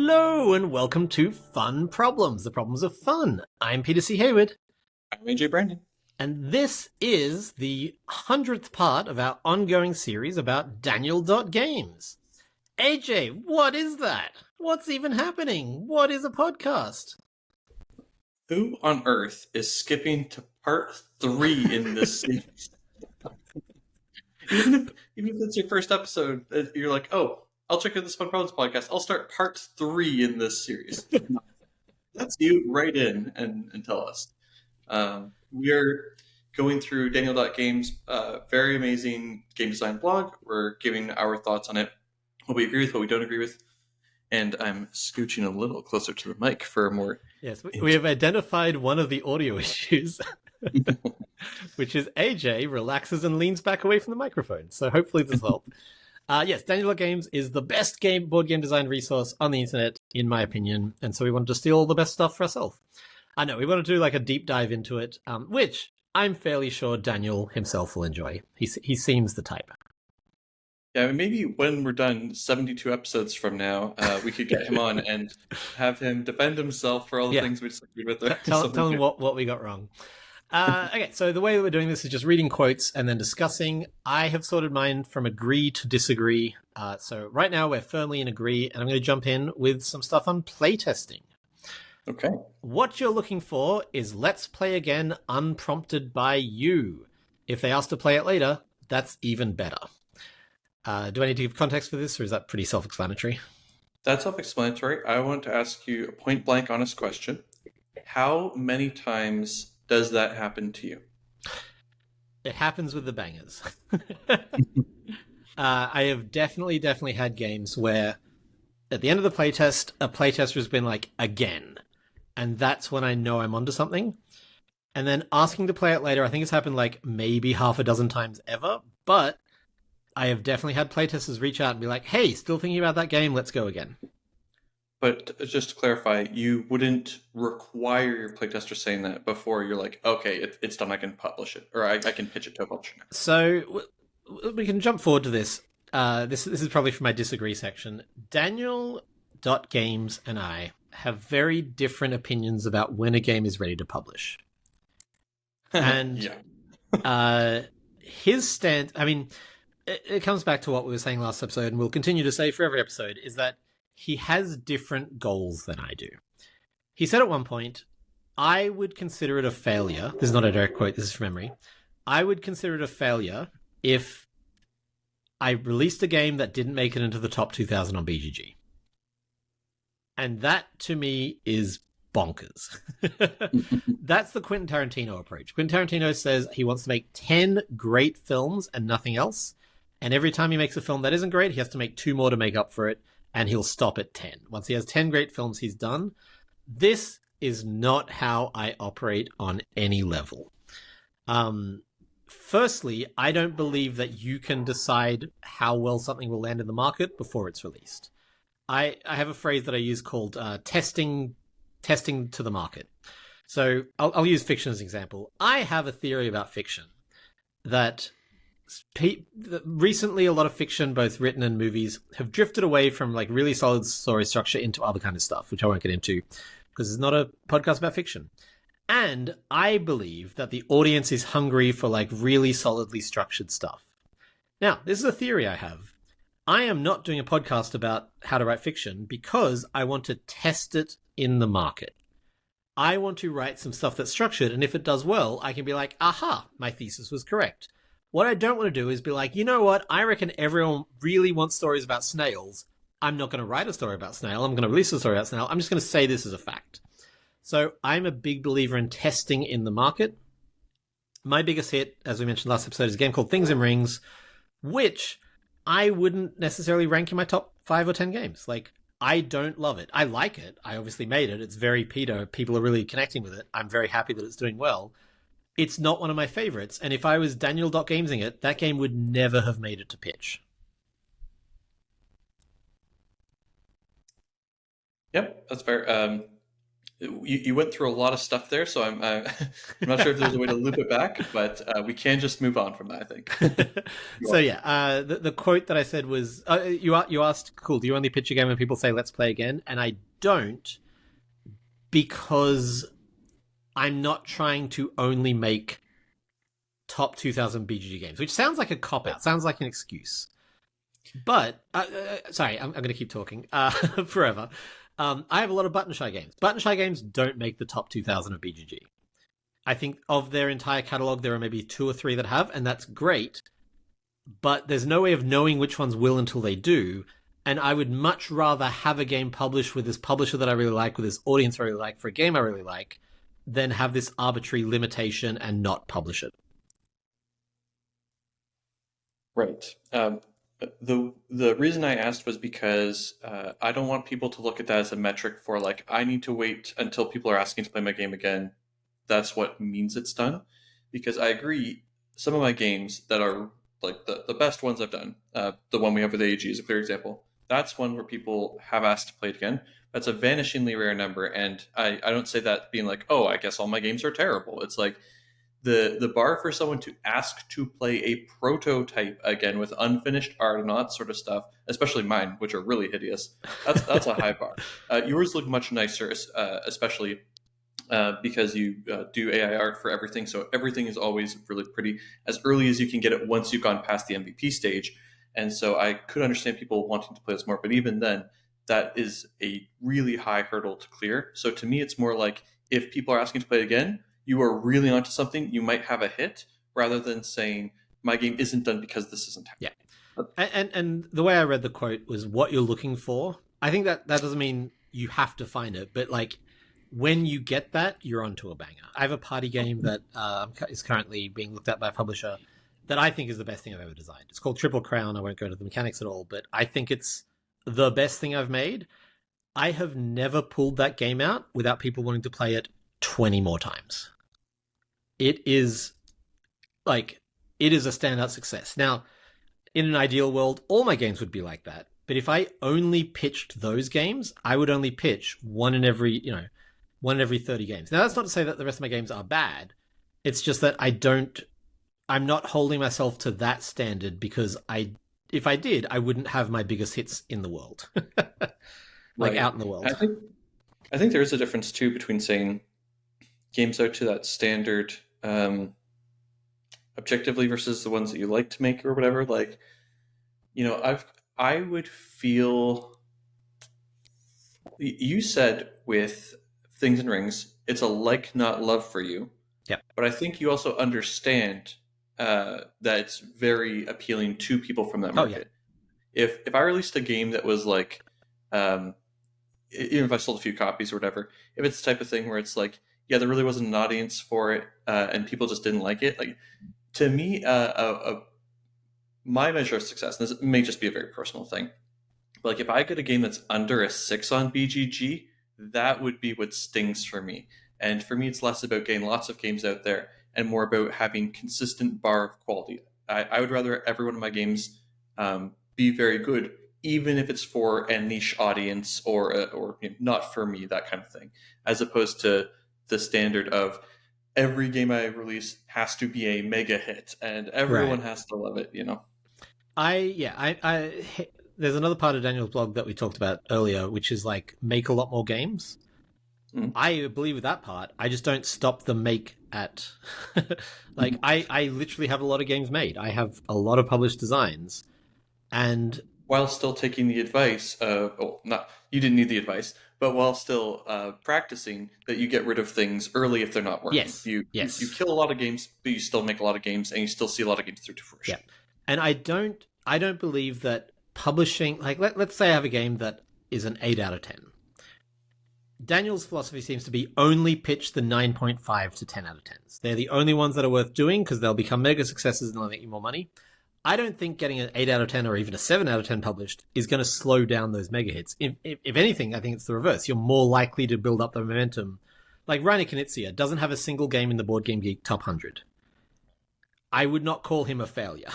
Hello and welcome to Fun Problems, the problems of fun. I'm Peter C. Hayward. I'm AJ Brandon. And this is the 100th part of our ongoing series about Daniel.Games. AJ, what is that? What's even happening? What is a podcast? Who on earth is skipping to part 3 in this series? even if it's your first episode, you're like, oh, I'll check out this Fun Problems podcast. I'll start part 3 in this series. That's you. Write in and tell us. We are going through Daniel.Games' very amazing game design blog. We're giving our thoughts on it, what we agree with, what we don't agree with. And I'm scooching a little closer to the mic for a more... Yes, we have identified one of the audio issues, which is AJ relaxes and leans back away from the microphone. So hopefully this will help. Yes, Daniel.Games is the best board game design resource on the internet, in my opinion. And so we wanted to steal all the best stuff for ourselves. I know, we want to do like a deep dive into it, which I'm fairly sure Daniel himself will enjoy. He seems the type. Yeah, maybe when we're done 72 episodes from now, we could get him on and have him defend himself for all the things we disagreed with. Tell him what we got wrong. Okay, so the way that we're doing this is just reading quotes and then discussing. I have sorted mine from agree to disagree. So right now we're firmly in agree, and I'm going to jump in with some stuff on playtesting. Okay. What you're looking for is let's play again unprompted by you. If they ask to play it later, that's even better. Do I need to give context for this, or is that pretty self-explanatory? That's self-explanatory. I want to ask you a point-blank honest question. How many times does that happen to you? It happens with the bangers. I have definitely had games where at the end of the playtest, a playtester has been like, again. And that's when I know I'm onto something. And then asking to play it later, I think it's happened like maybe half a dozen times ever. But I have definitely had playtesters reach out and be like, hey, still thinking about that game, let's go again. But just to clarify, you wouldn't require your playtester saying that before you're like, okay, it's done, I can publish it, or I can pitch it to a publisher now. So we can jump forward to this. This is probably for my disagree section. Daniel.Games and I have very different opinions about when a game is ready to publish. And his stand, I mean, it comes back to what we were saying last episode, and we'll continue to say for every episode, is that he has different goals than I do. He said at one point, I would consider it a failure. This is not a direct quote, this is from memory. I would consider it a failure if I released a game that didn't make it into the top 2000 on BGG. And that, to me, is bonkers. That's the Quentin Tarantino approach. Quentin Tarantino says he wants to make 10 great films and nothing else. And every time he makes a film that isn't great, he has to make 2 more to make up for it. And he'll stop at 10. Once he has 10 great films, he's done. This is not how I operate on any level. Firstly, I don't believe that you can decide how well something will land in the market before it's released. I have a phrase that I use called testing to the market. So I'll use fiction as an example. I have a theory about fiction that recently a lot of fiction, both written and movies, have drifted away from like really solid story structure into other kind of stuff, which I won't get into because it's not a podcast about fiction. And I believe that the audience is hungry for like really solidly structured stuff. Now, this is a theory I have. I am not doing a podcast about how to write fiction because I want to test it in the market. I want to write some stuff that's structured, and if it does well, I can be like, aha, my thesis was correct. What I don't want to do is be like, you know what, I reckon everyone really wants stories about snails. I'm not going to write a story about snail. I'm going to release a story about snail. I'm just going to say this as a fact. So I'm a big believer in testing in the market. My biggest hit, as we mentioned last episode, is a game called Things and Rings, which I wouldn't necessarily rank in my top 5 or 10 games. Like, I don't love it. I like it. I obviously made it. It's very Peter. People are really connecting with it. I'm very happy that it's doing well. It's not one of my favorites. And if I was Daniel.Gamesing it, that game would never have made it to pitch. Yep, that's fair. You went through a lot of stuff there, so I'm not sure if there's a way to loop it back, but we can just move on from that, I think. So yeah, the quote that I said was you asked, cool, do you only pitch a game when people say let's play again? And I don't, because I'm not trying to only make top 2000 BGG games, which sounds like a cop out, sounds like an excuse. But sorry, I'm going to keep talking forever. I have a lot of Button Shy games. Button Shy games don't make the top 2000 of BGG. I think of their entire catalog, there are maybe 2 or 3 that have, and that's great. But there's no way of knowing which ones will until they do. And I would much rather have a game published with this publisher that I really like, with this audience I really like, for a game I really like, than have this arbitrary limitation and not publish it. Right. The reason I asked was because I don't want people to look at that as a metric for like, I need to wait until people are asking to play my game again. That's what means it's done. Because I agree, some of my games that are like the best ones I've done, the one we have with AEG is a clear example. That's one where people have asked to play it again. That's a vanishingly rare number. And I don't say that being like, oh, I guess all my games are terrible. It's like, the bar for someone to ask to play a prototype again with unfinished art and all that sort of stuff, especially mine, which are really hideous, that's a high bar. Yours look much nicer, especially because you do AI art for everything, so everything is always really pretty as early as you can get it once you've gone past the MVP stage. And so I could understand people wanting to play this more, but even then, that is a really high hurdle to clear. So to me, it's more like if people are asking to play it again, you are really onto something, you might have a hit, rather than saying, my game isn't done because this isn't happening. Yeah. And the way I read the quote was what you're looking for. I think that doesn't mean you have to find it, but like when you get that, you're onto a banger. I have a party game that is currently being looked at by a publisher that I think is the best thing I've ever designed. It's called Triple Crown. I won't go into the mechanics at all, but I think it's the best thing I've made. I have never pulled that game out without people wanting to play it 20 more times. It is a standout success. Now, in an ideal world, all my games would be like that. But if I only pitched those games, I would only pitch one in every 30 games. Now, that's not to say that the rest of my games are bad. It's just that I'm not holding myself to that standard, because if I did, I wouldn't have my biggest hits in the world. Right. Out in the world. I think there is a difference too between saying games out to that standard objectively versus the ones that you like to make or whatever. Like, I would feel, you said with Things and Rings, it's a like not love for you. Yeah. But I think you also understand that it's very appealing to people from that market. Oh, yeah. If I released a game that was like, even if I sold a few copies or whatever, if it's the type of thing where it's like, yeah, there really wasn't an audience for it, and people just didn't like it. Like, to me, my measure of success, and this may just be a very personal thing, but like if I get a game that's under a 6 on BGG, that would be what stings for me. And for me, it's less about getting lots of games out there and more about having consistent bar of quality. I would rather every one of my games be very good, even if it's for a niche audience or not for me, that kind of thing, as opposed to the standard of every game I release has to be a mega hit and everyone has to love it, there's another part of Daniel's blog that we talked about earlier, which is like make a lot more games. I believe with that part, I just don't stop the make at like I literally have a lot of games made. I have a lot of published designs, and while still taking the advice of, you didn't need the advice, but while still practicing that you get rid of things early if they're not working. Yes. You kill a lot of games, but you still make a lot of games, and you still see a lot of games through to fruition. Yeah. And I don't believe that publishing, like let's say I have a game that is an 8 out of 10. Daniel's philosophy seems to be only pitch the 9.5 to 10 out of 10s. They're the only ones that are worth doing because they'll become mega successes and they'll make you more money. I don't think getting an 8 out of 10 or even a 7 out of 10 published is going to slow down those mega hits. If anything, I think it's the reverse. You're more likely to build up the momentum. Like Reiner Knizia doesn't have a single game in the Board Game Geek top 100. I would not call him a failure.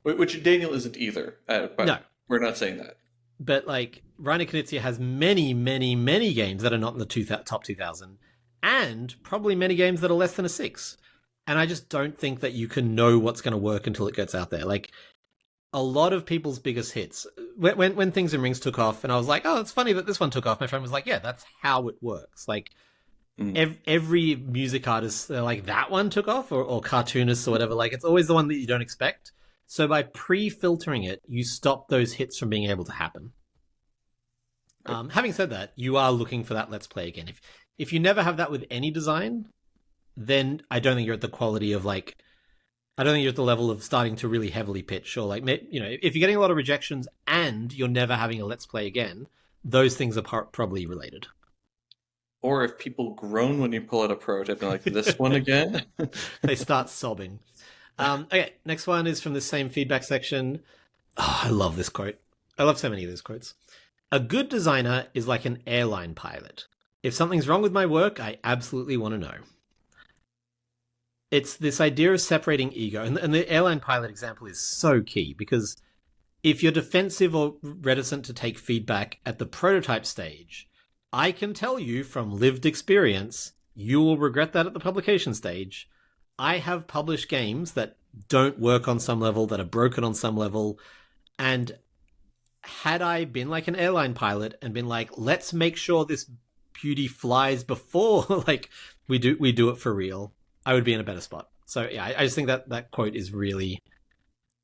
Which Daniel isn't either. But no. We're not saying that. but like Reiner Knizia has many, many, many games that are not in the top 2000, and probably many games that are less than a 6. And I just don't think that you can know what's going to work until it gets out there. Like a lot of people's biggest hits, when Things and Rings took off, and I was like, oh, it's funny that this one took off. My friend was like, yeah, that's how it works. Like every music artist, they're like, that one took off, or cartoonists or whatever. Like it's always the one that you don't expect. So by pre-filtering it, you stop those hits from being able to happen. Having said that, you are looking for that Let's Play again. If you never have that with any design, then I don't think you're at the quality of like, I don't think you're at the level of starting to really heavily pitch, or like, you know, if you're getting a lot of rejections and you're never having a Let's Play again, those things are probably related. Or if people groan when you pull out a prototype and like, this one again? They start sobbing. Okay, next one is from the same feedback section. Oh, I love this quote. I love so many of these quotes. A good designer is like an airline pilot. If something's wrong with my work, I absolutely want to know. It's this idea of separating ego. And the airline pilot example is so key, because if you're defensive or reticent to take feedback at the prototype stage, I can tell you from lived experience, you will regret that at the publication stage. I have published games that don't work on some level, that are broken on some level. And had I been like an airline pilot and been like, let's make sure this beauty flies before like we do it for real, I would be in a better spot. So yeah, I just think that quote is really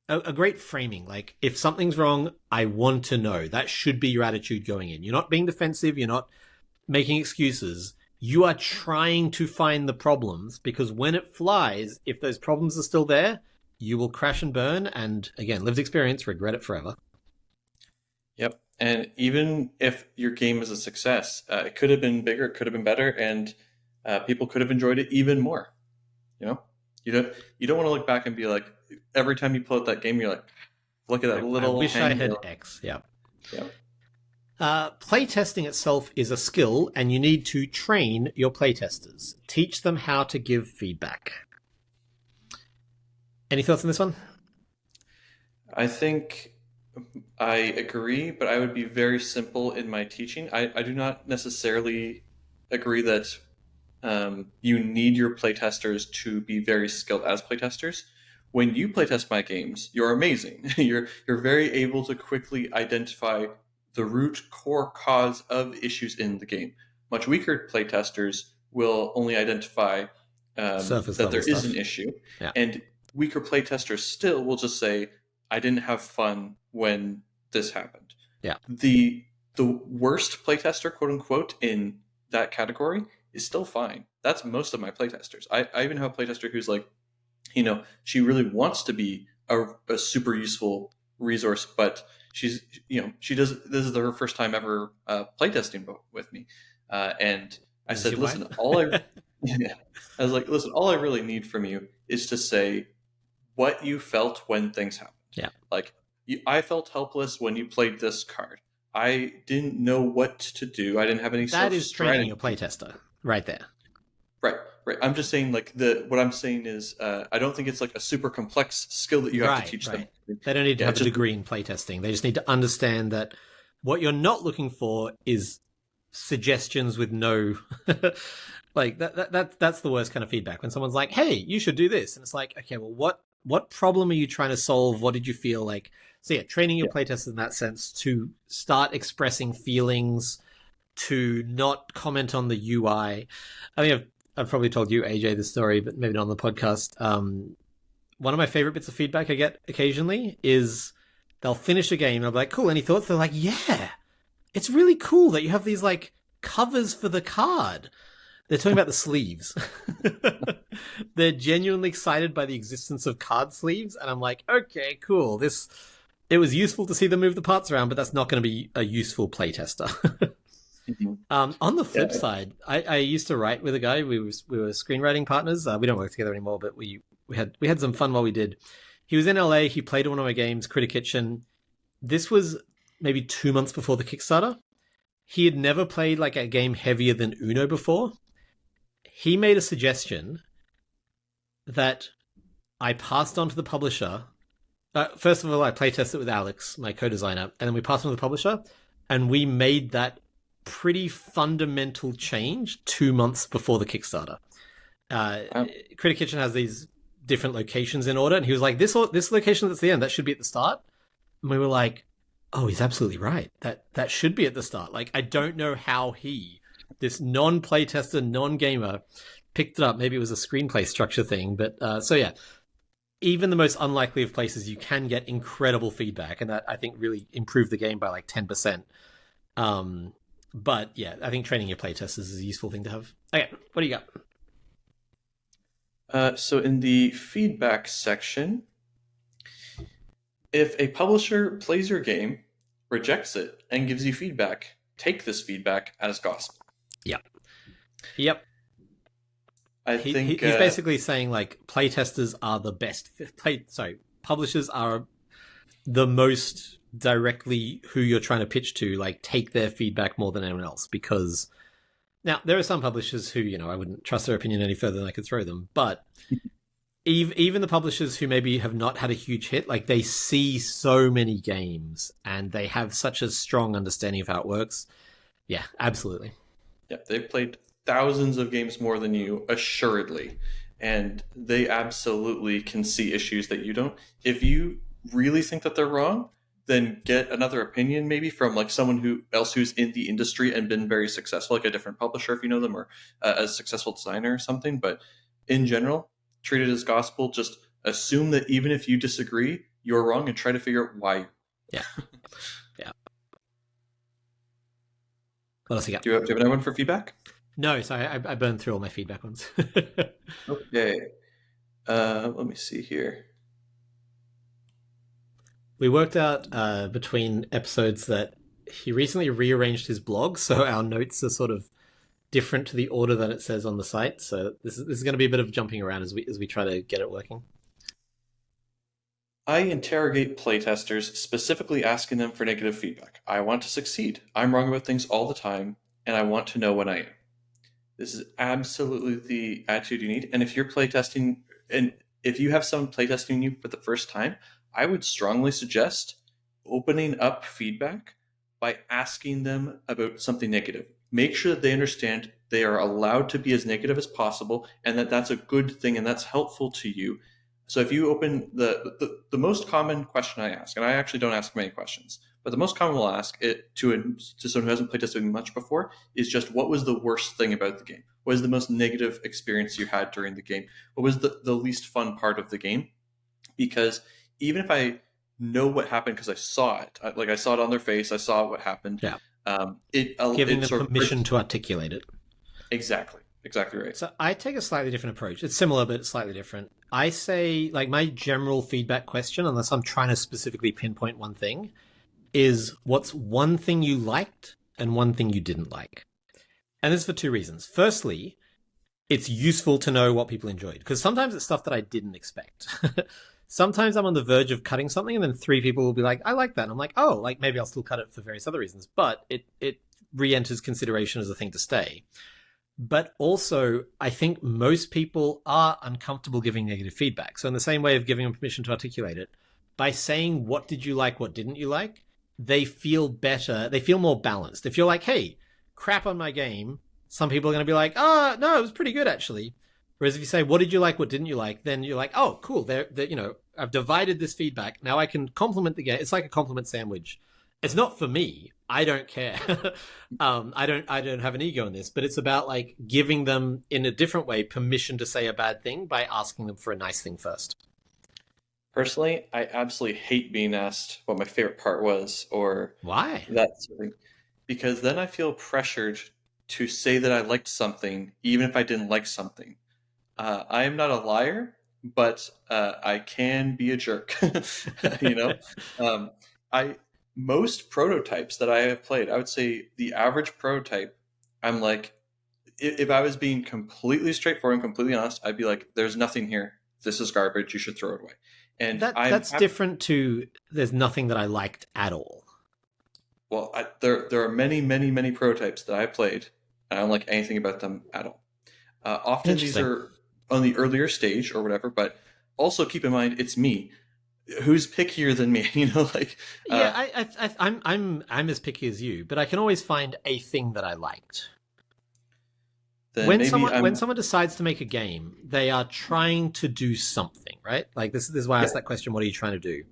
a great framing. Like, if something's wrong, I want to know. That should be your attitude going in. You're not being defensive. You're not making excuses. You are trying to find the problems, because when it flies, if those problems are still there, you will crash and burn. And again, lived experience, regret it forever. Yep. And even if your game is a success, it could have been bigger, it could have been better, and people could have enjoyed it even more. You know, you don't want to look back and be like, every time you pull out that game, you're like, look at that little. I wish I had X. Yeah. Playtesting itself is a skill, and you need to train your playtesters. Teach them how to give feedback. Any thoughts on this one? I think I agree, but I would be very simple in my teaching. I do not necessarily agree that you need your playtesters to be very skilled as playtesters. When you playtest my games, you're amazing. You're very able to quickly identify the root core cause of issues in the game. Much weaker playtesters will only identify that there is an issue. Yeah. And weaker playtesters still will just say, I didn't have fun when this happened. Yeah. The worst playtester, quote unquote, in that category is still fine. That's most of my playtesters. I even have a playtester who's like, you know, she really wants to be a super useful resource, but she's, you know, this is her first time ever playtesting with me. And I said, listen, I was like, listen, all I really need from you is to say what you felt when things happened. Yeah. Like, I felt helpless when you played this card. I didn't know what to do. I didn't have any That is training your playtester right there. Right. I'm just saying, like, what I'm saying is, I don't think it's like a super complex skill that you have to teach them. They don't need to have a degree in playtesting. They just need to understand that what you're not looking for is suggestions with no like that's the worst kind of feedback, when someone's like, hey, you should do this, and it's like, okay, well, what problem are you trying to solve? What did you feel like? So yeah, training your playtesters in that sense to start expressing feelings, to not comment on the UI. I think I've probably told you, AJ, this story, but maybe not on the podcast. One of my favorite bits of feedback I get occasionally is they'll finish a game and I'll be like, cool, any thoughts? They're like, yeah, it's really cool that you have these like covers for the card. They're talking about the sleeves. They're genuinely excited by the existence of card sleeves. And I'm like, okay, cool. It was useful to see them move the parts around, but that's not going to be a useful playtester. On the flip side, I used to write with a guy. We were screenwriting partners. We don't work together anymore, but we had some fun while we did. He was in LA. He played one of my games, Critter Kitchen. This was maybe 2 months before the Kickstarter. He had never played like a game heavier than Uno before. He made a suggestion that I passed on to the publisher First of all, I playtested it with Alex, my co-designer, and then we passed it on to the publisher, and we made that pretty fundamental change 2 months before the Kickstarter. Critter Kitchen has these different locations in order, and he was like, "This location that's the end, that should be at the start." And we were like, "Oh, he's absolutely right. That should be at the start." Like, I don't know how this non-playtester, non-gamer, picked it up. Maybe it was a screenplay structure thing, but so yeah. Even the most unlikely of places, you can get incredible feedback, and that I think really improved the game by like 10%. But yeah, I think training your playtesters is a useful thing to have. Okay, what do you got? So in the feedback section, if a publisher plays your game, rejects it, and gives you feedback, take this feedback as gospel. Yep. I think he's basically saying like playtesters are the best. Publishers are the most directly who you're trying to pitch to. Like, take their feedback more than anyone else, because now there are some publishers who, you know, I wouldn't trust their opinion any further than I could throw them. But even the publishers who maybe have not had a huge hit, like, they see so many games and they have such a strong understanding of how it works. Yeah, absolutely. Yeah, they've played thousands of games more than you, assuredly, and they absolutely can see issues that you don't. If you really think that they're wrong, then get another opinion, maybe from like someone else who's in the industry and been very successful, like a different publisher if you know them, or a successful designer or something. But in general, treat it as gospel. Just assume that even if you disagree, you're wrong, and try to figure out why. Yeah. What else you got? Do you have another one for feedback? No, sorry, I burned through all my feedback ones. Okay. Let me see here. We worked out between episodes that he recently rearranged his blog, so our notes are sort of different to the order that it says on the site. So this is going to be a bit of jumping around as we try to get it working. I interrogate playtesters, specifically asking them for negative feedback. I want to succeed. I'm wrong about things all the time, and I want to know when I am. This is absolutely the attitude you need. And if you're playtesting, and if you have someone playtesting you for the first time, I would strongly suggest opening up feedback by asking them about something negative. Make sure that they understand they are allowed to be as negative as possible, and that that's a good thing and that's helpful to you. So if you open the most common question I ask, and I actually don't ask many questions, but the most common we'll ask it to someone who hasn't playtested much before is just, what was the worst thing about the game? What was the most negative experience you had during the game? What was the least fun part of the game? Because even if I know what happened because I saw it, I saw it on their face, I saw what happened. Yeah. Giving them permission to articulate it. Exactly right. So I take a slightly different approach. It's similar, but it's slightly different. I say, like, my general feedback question, unless I'm trying to specifically pinpoint one thing, is what's one thing you liked and one thing you didn't like? And this is for two reasons. Firstly, it's useful to know what people enjoyed, because sometimes it's stuff that I didn't expect. Sometimes I'm on the verge of cutting something and then three people will be like, I like that. And I'm like, oh, like maybe I'll still cut it for various other reasons, but it re-enters consideration as a thing to stay. But also, I think most people are uncomfortable giving negative feedback. So in the same way of giving them permission to articulate it, by saying, what did you like, what didn't you like, they feel better. They feel more balanced. If you're like, hey, crap on my game, some people are going to be like, oh, no, it was pretty good, actually. Whereas if you say, what did you like, what didn't you like, then you're like, oh, cool. They're I've divided this feedback. Now I can compliment the game. It's like a compliment sandwich. It's not for me. I don't care. I don't have an ego in this, but it's about like giving them in a different way permission to say a bad thing by asking them for a nice thing first. Personally, I absolutely hate being asked what my favorite part was, or why that sort of thing, because then I feel pressured to say that I liked something, even if I didn't like something. I am not a liar, but I can be a jerk. Most prototypes that I have played, I would say the average prototype, I'm like, if I was being completely straightforward and completely honest, I'd be like, there's nothing here. This is garbage. You should throw it away. And that's different to there's nothing that I liked at all. Well, there are many, many, many prototypes that I played, and I don't like anything about them at all. Often these are on the earlier stage or whatever, but also keep in mind, it's me. who's pickier than me? Like, Yeah, I'm as picky as you, but I can always find a thing that I liked. then When maybe when I'm. someone decides to make a game, they are trying to do something, right? Like this is why I Yeah, asked that question, what are you trying to do?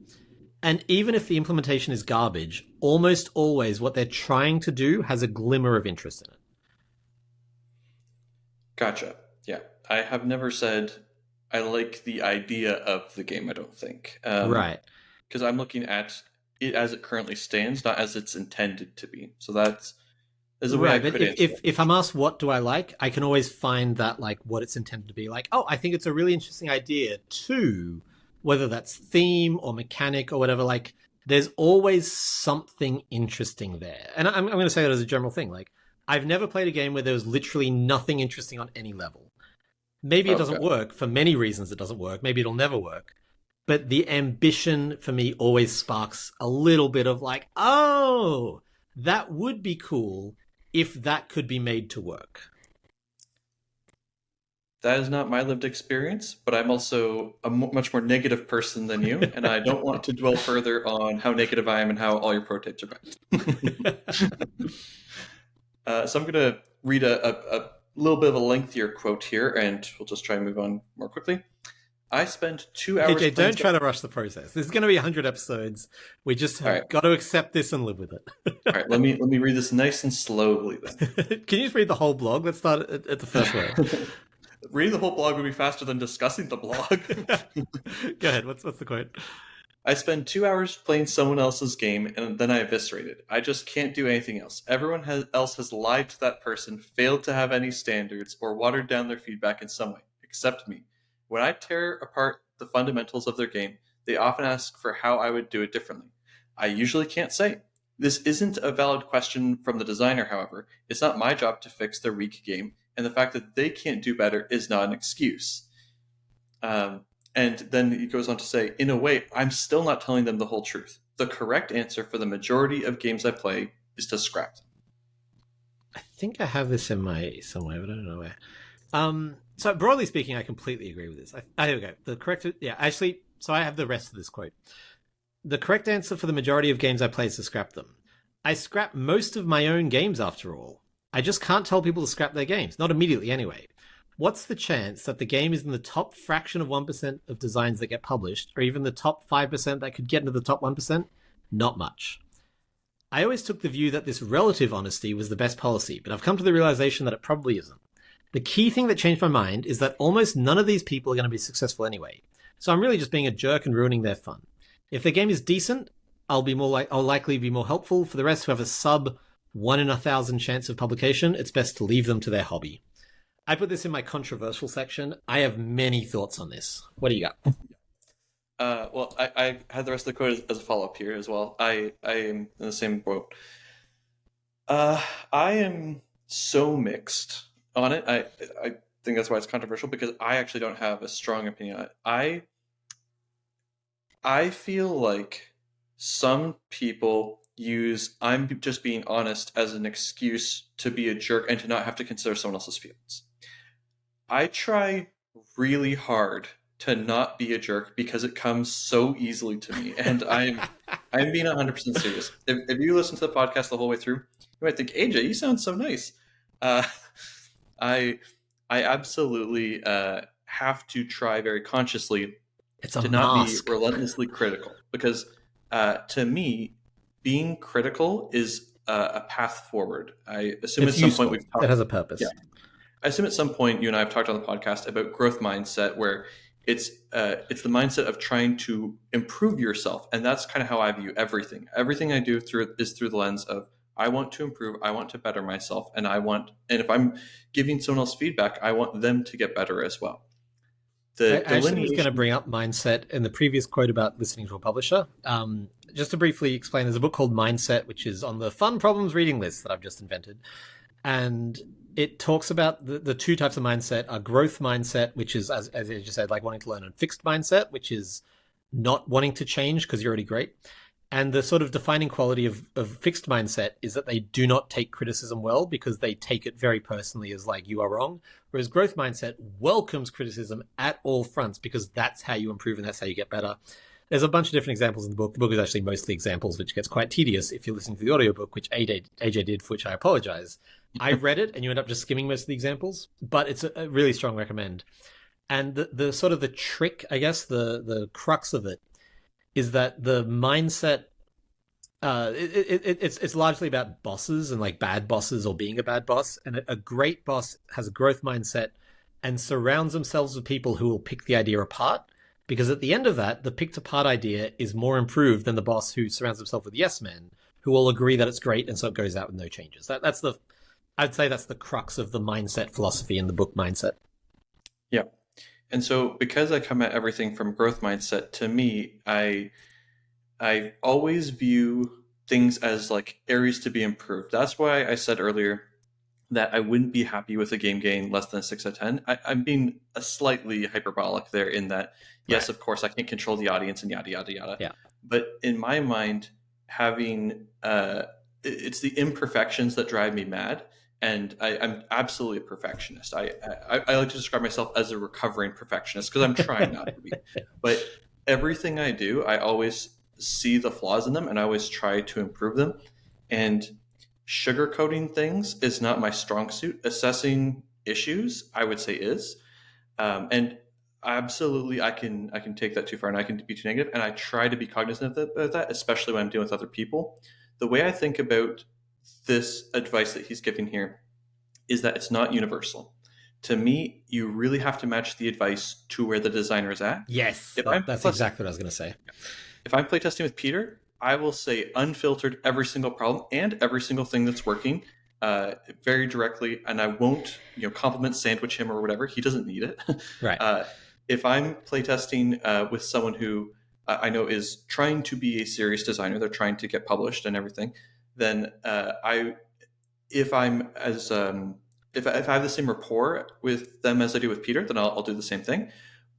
And even if the implementation is garbage, almost always what they're trying to do has a glimmer of interest in it. gotcha. Yeah, I have never said I like the idea of the game. I don't think, Right. because I'm looking at it as it currently stands, not as it's intended to be. So that's there's a way I Right, but could answer that if I'm question. asked what do I like, I can always find that like what it's intended to be. Like, oh, I think it's a really interesting idea too, whether that's theme or mechanic or whatever. Like, there's always something interesting there, and I'm going to say that as a general thing. Like, I've never played a game where there was literally nothing interesting on any level. Maybe it Oh, doesn't God. work for many reasons. It doesn't work. Maybe it'll never work. But the ambition for me always sparks a little bit of like, oh, that would be cool if that could be made to work. That is not my lived experience, but I'm also a much more negative person than you, and I don't want to dwell further on how negative I am and how all your prototypes are bad. So I'm going to read a little bit of a lengthier quote here, and we'll just try and move on more quickly. I spend 2 hours AJ, playing. don't try to rush the process. This is going to be 100 episodes. We just All right, have got to accept this and live with all right. Let me read this nice and slowly it. Can you just read the whole blog? Let's start at the first word. then. Reading the whole blog would be faster than discussing the blog. Go ahead. What's the quote? I spend 2 hours playing someone else's game and then I eviscerate it. I just can't do anything else. Else has lied to that person, failed to have any standards, or watered down their feedback in some way, except me. When I tear apart the fundamentals of their game, they often ask for how I would do it differently. I usually can't say. This isn't a valid question from the designer, however. It's not my job to fix their weak game, and the fact that they can't do better is not an excuse. And then he goes on to say, in a way, I'm still not telling them the whole truth. The correct answer for the majority of games I play is to scrap them. I think I have this in my somewhere, but I don't know where. So broadly speaking, I completely agree with this. Here we go. The correct, yeah, actually, so I have the rest of this quote. The correct answer for the majority of games I play is to scrap them. I scrap most of my own games after all. I just can't tell people to scrap their games, not immediately anyway. What's the chance that the game is in the top fraction of 1% of designs that get published, or even the top 5% that could get into the top 1%? Not much. I always took the view that this relative honesty was the best policy, but I've come to the realization that it probably isn't. The key thing that changed my mind is that almost none of these people are going to be successful anyway. So I'm really just being a jerk and ruining their fun. If their game is decent, I'll likely be more helpful. For the rest who have a sub 1 in 1,000 chance of publication, it's best to leave them to their hobby. I put this in my controversial section. I have many thoughts on this. What do you got? Well, I had the rest of the quote as a follow up here as well. I am in the same boat. I am so mixed on it. I think that's why it's controversial because I actually don't have a strong opinion on it. I feel like some people use I'm just being honest as an excuse to be a jerk and to not have to consider someone else's feelings. I try really hard to not be a jerk because it comes so easily to me, and I'm being 100% serious. If you listen to the podcast the whole way through, you might think, AJ, you sound so nice. Uh, I I absolutely have to try very consciously It's a to not be mask. relentlessly critical because to me, being critical is a path forward. I assume It's at some point useful. we've talked. It has a purpose. Yeah, I assume at some point you and I have talked on the podcast about growth mindset, where it's the mindset of trying to improve yourself, and that's kind of how I view everything. Everything I do is through the lens of I want to improve, I want to better myself, and if I'm giving someone else feedback, I want them to get better as well. I The actually was going to delineation. bring up mindset in the previous quote about listening to a publisher. Just to briefly explain, there's a book called Mindset, which is on the fun problems reading list that I've just invented. And it talks about the two types of mindset: a growth mindset, which is, as you just said, like wanting to learn, and fixed mindset, which is not wanting to change because you're already great. And the sort of defining quality of fixed mindset is that they do not take criticism well because they take it very personally as like you are wrong. Whereas growth mindset welcomes criticism at all fronts because that's how you improve and that's how you get better. There's a bunch of different examples in the book. The book is actually mostly examples, which gets quite tedious if you're listening to the audiobook, which AJ did, for which I apologize. I read it, and you end up just skimming most of the examples, but it's a really strong recommend. And the sort of the trick, I guess, the crux of it is that the mindset, it's largely about bosses and like bad bosses or being a bad boss. And a great boss has a growth mindset and surrounds themselves with people who will pick the idea apart. Because at the end of that, the picked apart idea is more improved than the boss who surrounds himself with yes men, who all agree that it's great, and so it goes out with no changes. I'd say that's the crux of the mindset philosophy in the book Mindset. Yeah. And so because I come at everything from growth mindset, to me, I always view things as like areas to be improved. That's why I said earlier that I wouldn't be happy with a game getting less than a 6 out of 10. I'm being a slightly hyperbolic there in that, yes, right. Of course, I can't control the audience and yada, yada, yada. Yeah. But in my mind, having it's the imperfections that drive me mad. And I'm absolutely a perfectionist. I like to describe myself as a recovering perfectionist because I'm trying not to be. But everything I do, I always see the flaws in them and I always try to improve them. And sugarcoating things is not my strong suit. Assessing issues, I would say, is. And absolutely, I can take that too far and I can be too negative. And I try to be cognizant of that, especially when I'm dealing with other people. The way I think about this advice that he's giving here is that it's not universal. To me, you really have to match the advice to where the designer is at. Yes, that's exactly what I was going to say. If I'm playtesting with Peter, I will say unfiltered every single problem and every single thing that's working very directly, and I won't compliment sandwich him or whatever. He doesn't need it. Right. If I'm playtesting with someone who I know is trying to be a serious designer, they're trying to get published and everything, then if I have the same rapport with them as I do with Peter, then I'll do the same thing.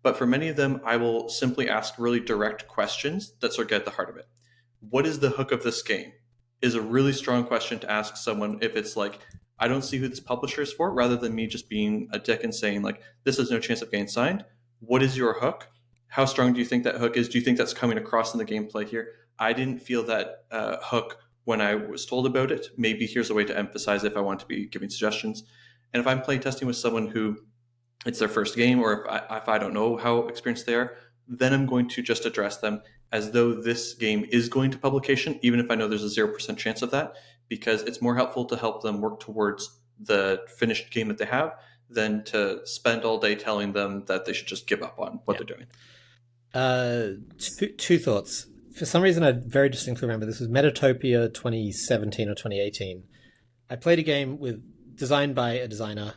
But for many of them, I will simply ask really direct questions that sort of get at the heart of it. What is the hook of this game? Is a really strong question to ask someone if it's like, I don't see who this publisher is for, rather than me just being a dick and saying like, this has no chance of getting signed. What is your hook? How strong do you think that hook is? Do you think that's coming across in the gameplay here? I didn't feel that hook when I was told about it. Maybe here's a way to emphasize it if I want to be giving suggestions. And if I'm playtesting with someone who it's their first game, or if I don't know how experienced they are, then I'm going to just address them as though this game is going to publication, even if I know there's a 0% chance of that, because it's more helpful to help them work towards the finished game that they have than to spend all day telling them that they should just give up on what they're doing. Two thoughts. For some reason, I very distinctly remember this was Metatopia 2017 or 2018. I played a game designed by a designer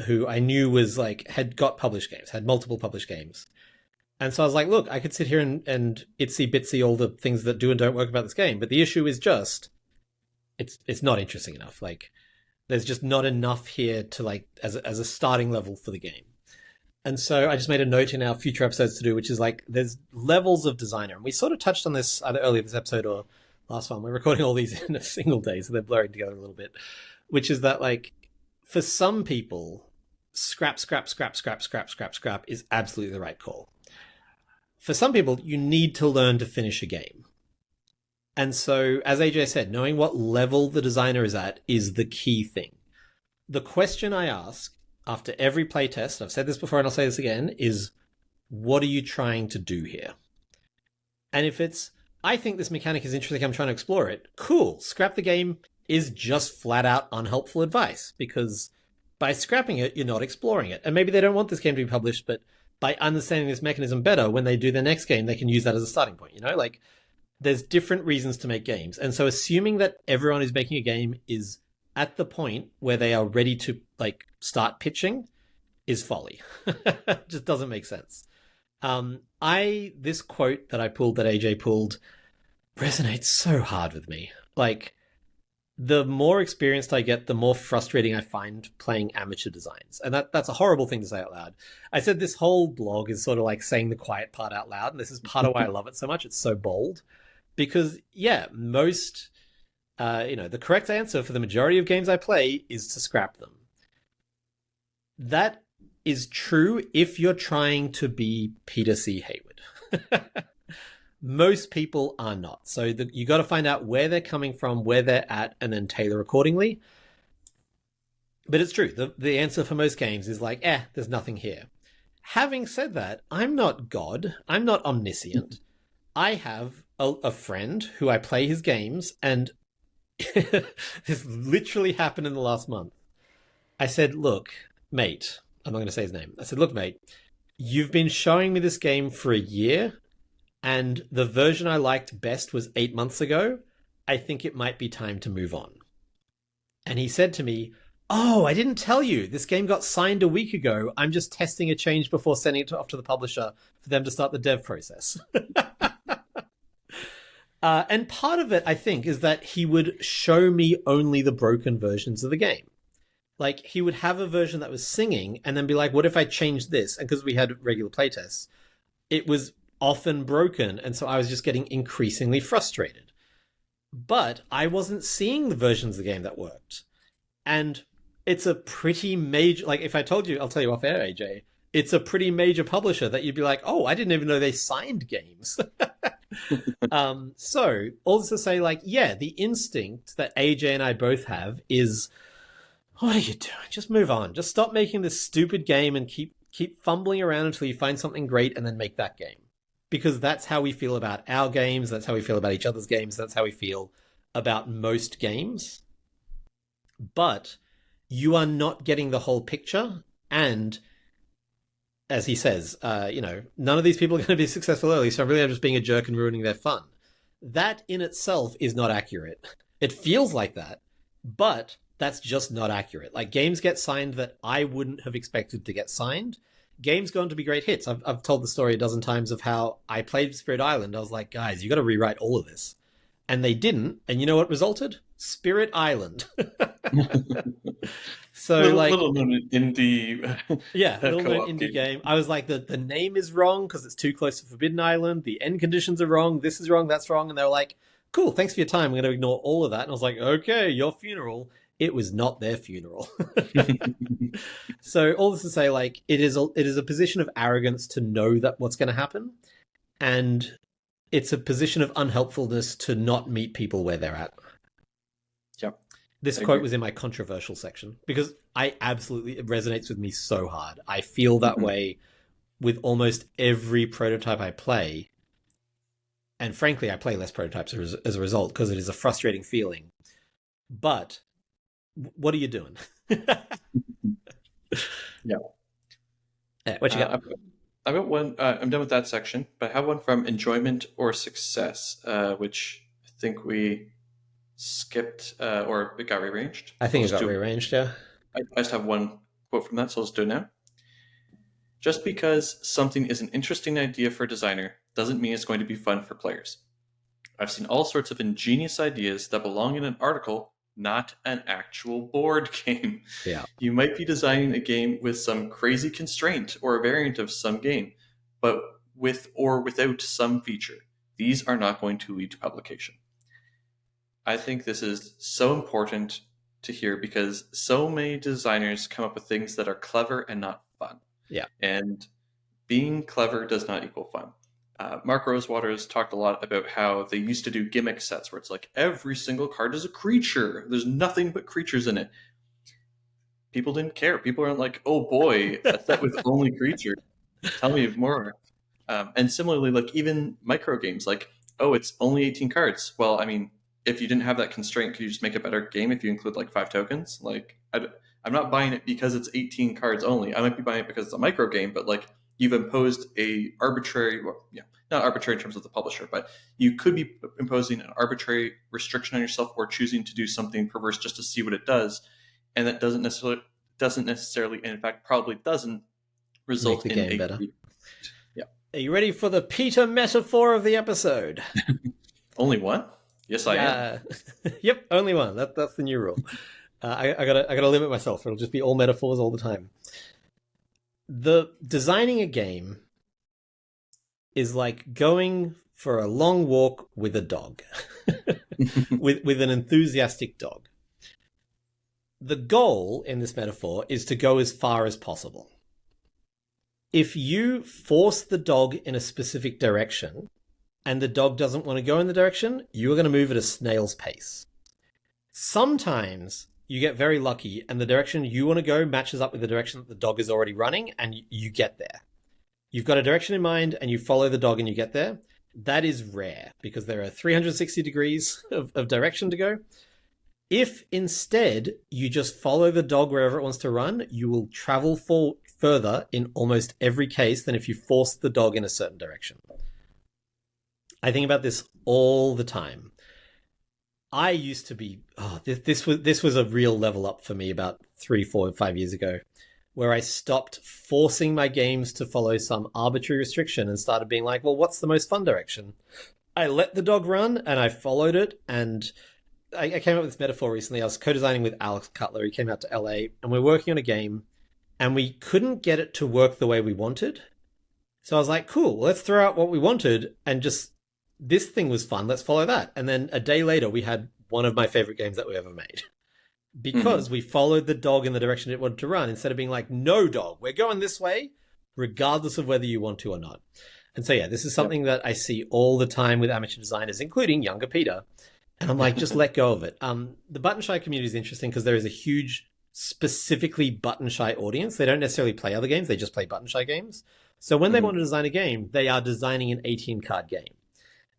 who I knew was had got published games, had multiple published games. And so I was like, look, I could sit here and itsy bitsy all the things that do and don't work about this game. But the issue is just, it's not interesting enough. There's just not enough here to as a starting level for the game. And so I just made a note in our future episodes to do, which is there's levels of designer. And we sort of touched on this either earlier this episode or last one. We're recording all these in a single day, so they're blurring together a little bit, which is that for some people, scrap is absolutely the right call. For some people, you need to learn to finish a game. And so, as AJ said, knowing what level the designer is at is the key thing. The question I ask after every playtest, I've said this before and I'll say this again, is what are you trying to do here? And if it's, I think this mechanic is interesting, I'm trying to explore it, cool. Scrap the game is just flat out unhelpful advice, because by scrapping it, you're not exploring it. And maybe they don't want this game to be published, but by understanding this mechanism better, when they do their next game, they can use that as a starting point, there's different reasons to make games. And so assuming that everyone who's making a game is at the point where they are ready to start pitching is folly. Just doesn't make sense. This quote that I pulled, that AJ pulled, resonates so hard with me. The more experienced I get, the more frustrating I find playing amateur designs. And that's a horrible thing to say out loud. I said this whole blog is sort of saying the quiet part out loud. And this is part of why I love it so much. It's so bold. Because, most, the correct answer for the majority of games I play is to scrap them. That is true if you're trying to be Peter C. Hayward. Most people are not. So you got to find out where they're coming from, where they're at, and then tailor accordingly. But it's true. The answer for most games is like, there's nothing here. Having said that, I'm not God. I'm not omniscient. I have a friend who I play his games, and this literally happened in the last month. I said, look, mate, I'm not going to say his name. I said, look, mate, you've been showing me this game for a year, and the version I liked best was 8 months ago. I think it might be time to move on. And he said to me, oh, I didn't tell you. This game got signed a week ago. I'm just testing a change before sending it off to the publisher for them to start the dev process. And part of it, I think, is that he would show me only the broken versions of the game. Like, he would have a version that was singing and then be like, what if I changed this? And because we had regular playtests, it was often broken. And so I was just getting increasingly frustrated. But I wasn't seeing the versions of the game that worked. And it's a pretty major, like, if I told you, I'll tell you off air, AJ, it's a pretty major publisher that you'd be like, oh, I didn't even know they signed games. So all this to say, like, yeah, the instinct that AJ and I both have is, what are you doing? Just move on. Just stop making this stupid game and keep fumbling around until you find something great and then make that game. Because that's how we feel about our games. That's how we feel about each other's games. That's how we feel about most games. But you are not getting the whole picture. And as he says, none of these people are going to be successful early. So really I'm just being a jerk and ruining their fun. That in itself is not accurate. It feels like that, but that's just not accurate. Like, games get signed that I wouldn't have expected to get signed. Games go on to be great hits. I've told the story a dozen times of how I played Spirit Island. I was like, guys, you got to rewrite all of this. And they didn't. And you know what resulted? Spirit Island. So little known indie, little known indie game. I was like, the name is wrong because it's too close to Forbidden Island. The end conditions are wrong. This is wrong. That's wrong. And they were like, cool, thanks for your time. I'm going to ignore all of that. And I was like, okay, your funeral. It was not their funeral. So all this to say, like, it is a position of arrogance to know that what's going to happen, and it's a position of unhelpfulness to not meet people where they're at. Yep. This quote was in my controversial section because it resonates with me so hard. I feel that way with almost every prototype I play. And frankly, I play less prototypes as a result because it is a frustrating feeling. But what are you doing? Yeah. What you got? I've got one. I'm done with that section, but I have one from enjoyment or success, which I think we skipped or it got rearranged. I think it got rearranged, yeah. I just have one quote from that, so let's do it now. Just because something is an interesting idea for a designer doesn't mean it's going to be fun for players. I've seen all sorts of ingenious ideas that belong in an article, not an actual board game. Yeah. You might be designing a game with some crazy constraint or a variant of some game, but with or without some feature. These are not going to lead to publication. I think this is so important to hear because so many designers come up with things that are clever and not fun. Yeah. And being clever does not equal fun. Mark Rosewater has talked a lot about how they used to do gimmick sets where it's like every single card is a creature. There's nothing but creatures in it. People didn't care. People aren't like, oh boy, a set with only creatures. Tell me more. And similarly, like even micro games, like, oh, it's only 18 cards. Well, I mean, if you didn't have that constraint, could you just make a better game if you include like 5 tokens? Like, I'm not buying it because it's 18 cards only. I might be buying it because it's a micro game, but like you've imposed a arbitrary, well, yeah, not arbitrary in terms of the publisher, but you could be imposing an arbitrary restriction on yourself or choosing to do something perverse just to see what it does. And that doesn't necessarily, and in fact, probably doesn't result in a better. Yeah. Are you ready for the Peter metaphor of the episode? Only one? Yes, I am. Yep, only one. That's the new rule. I gotta limit myself. It'll just be all metaphors all the time. The designing a game is like going for a long walk with a dog, with an enthusiastic dog. The goal in this metaphor is to go as far as possible. If you force the dog in a specific direction, and the dog doesn't want to go in the direction, you are going to move at a snail's pace. Sometimes you get very lucky and the direction you want to go matches up with the direction that the dog is already running and you get there. You've got a direction in mind and you follow the dog and you get there. That is rare because there are 360 degrees of direction to go. If instead you just follow the dog wherever it wants to run, you will travel further in almost every case than if you force the dog in a certain direction. I think about this all the time. I used to be, this was a real level up for me about 3, 4, 5 years ago, where I stopped forcing my games to follow some arbitrary restriction and started being like, well, what's the most fun direction? I let the dog run and I followed it. And I came up with this metaphor recently. I was co-designing with Alex Cutler. He came out to LA and we're working on a game and we couldn't get it to work the way we wanted. So I was like, cool, let's throw out what we wanted and just, this thing was fun, let's follow that. And then a day later, we had one of my favorite games that we ever made. Because we followed the dog in the direction it wanted to run, instead of being like, no dog, we're going this way, regardless of whether you want to or not. And so, yeah, this is something that I see all the time with amateur designers, including younger Peter. And I'm like, just let go of it. The button shy community is interesting because there is a huge, specifically button shy audience. They don't necessarily play other games, they just play button shy games. So when they want to design a game, they are designing an 18-card game.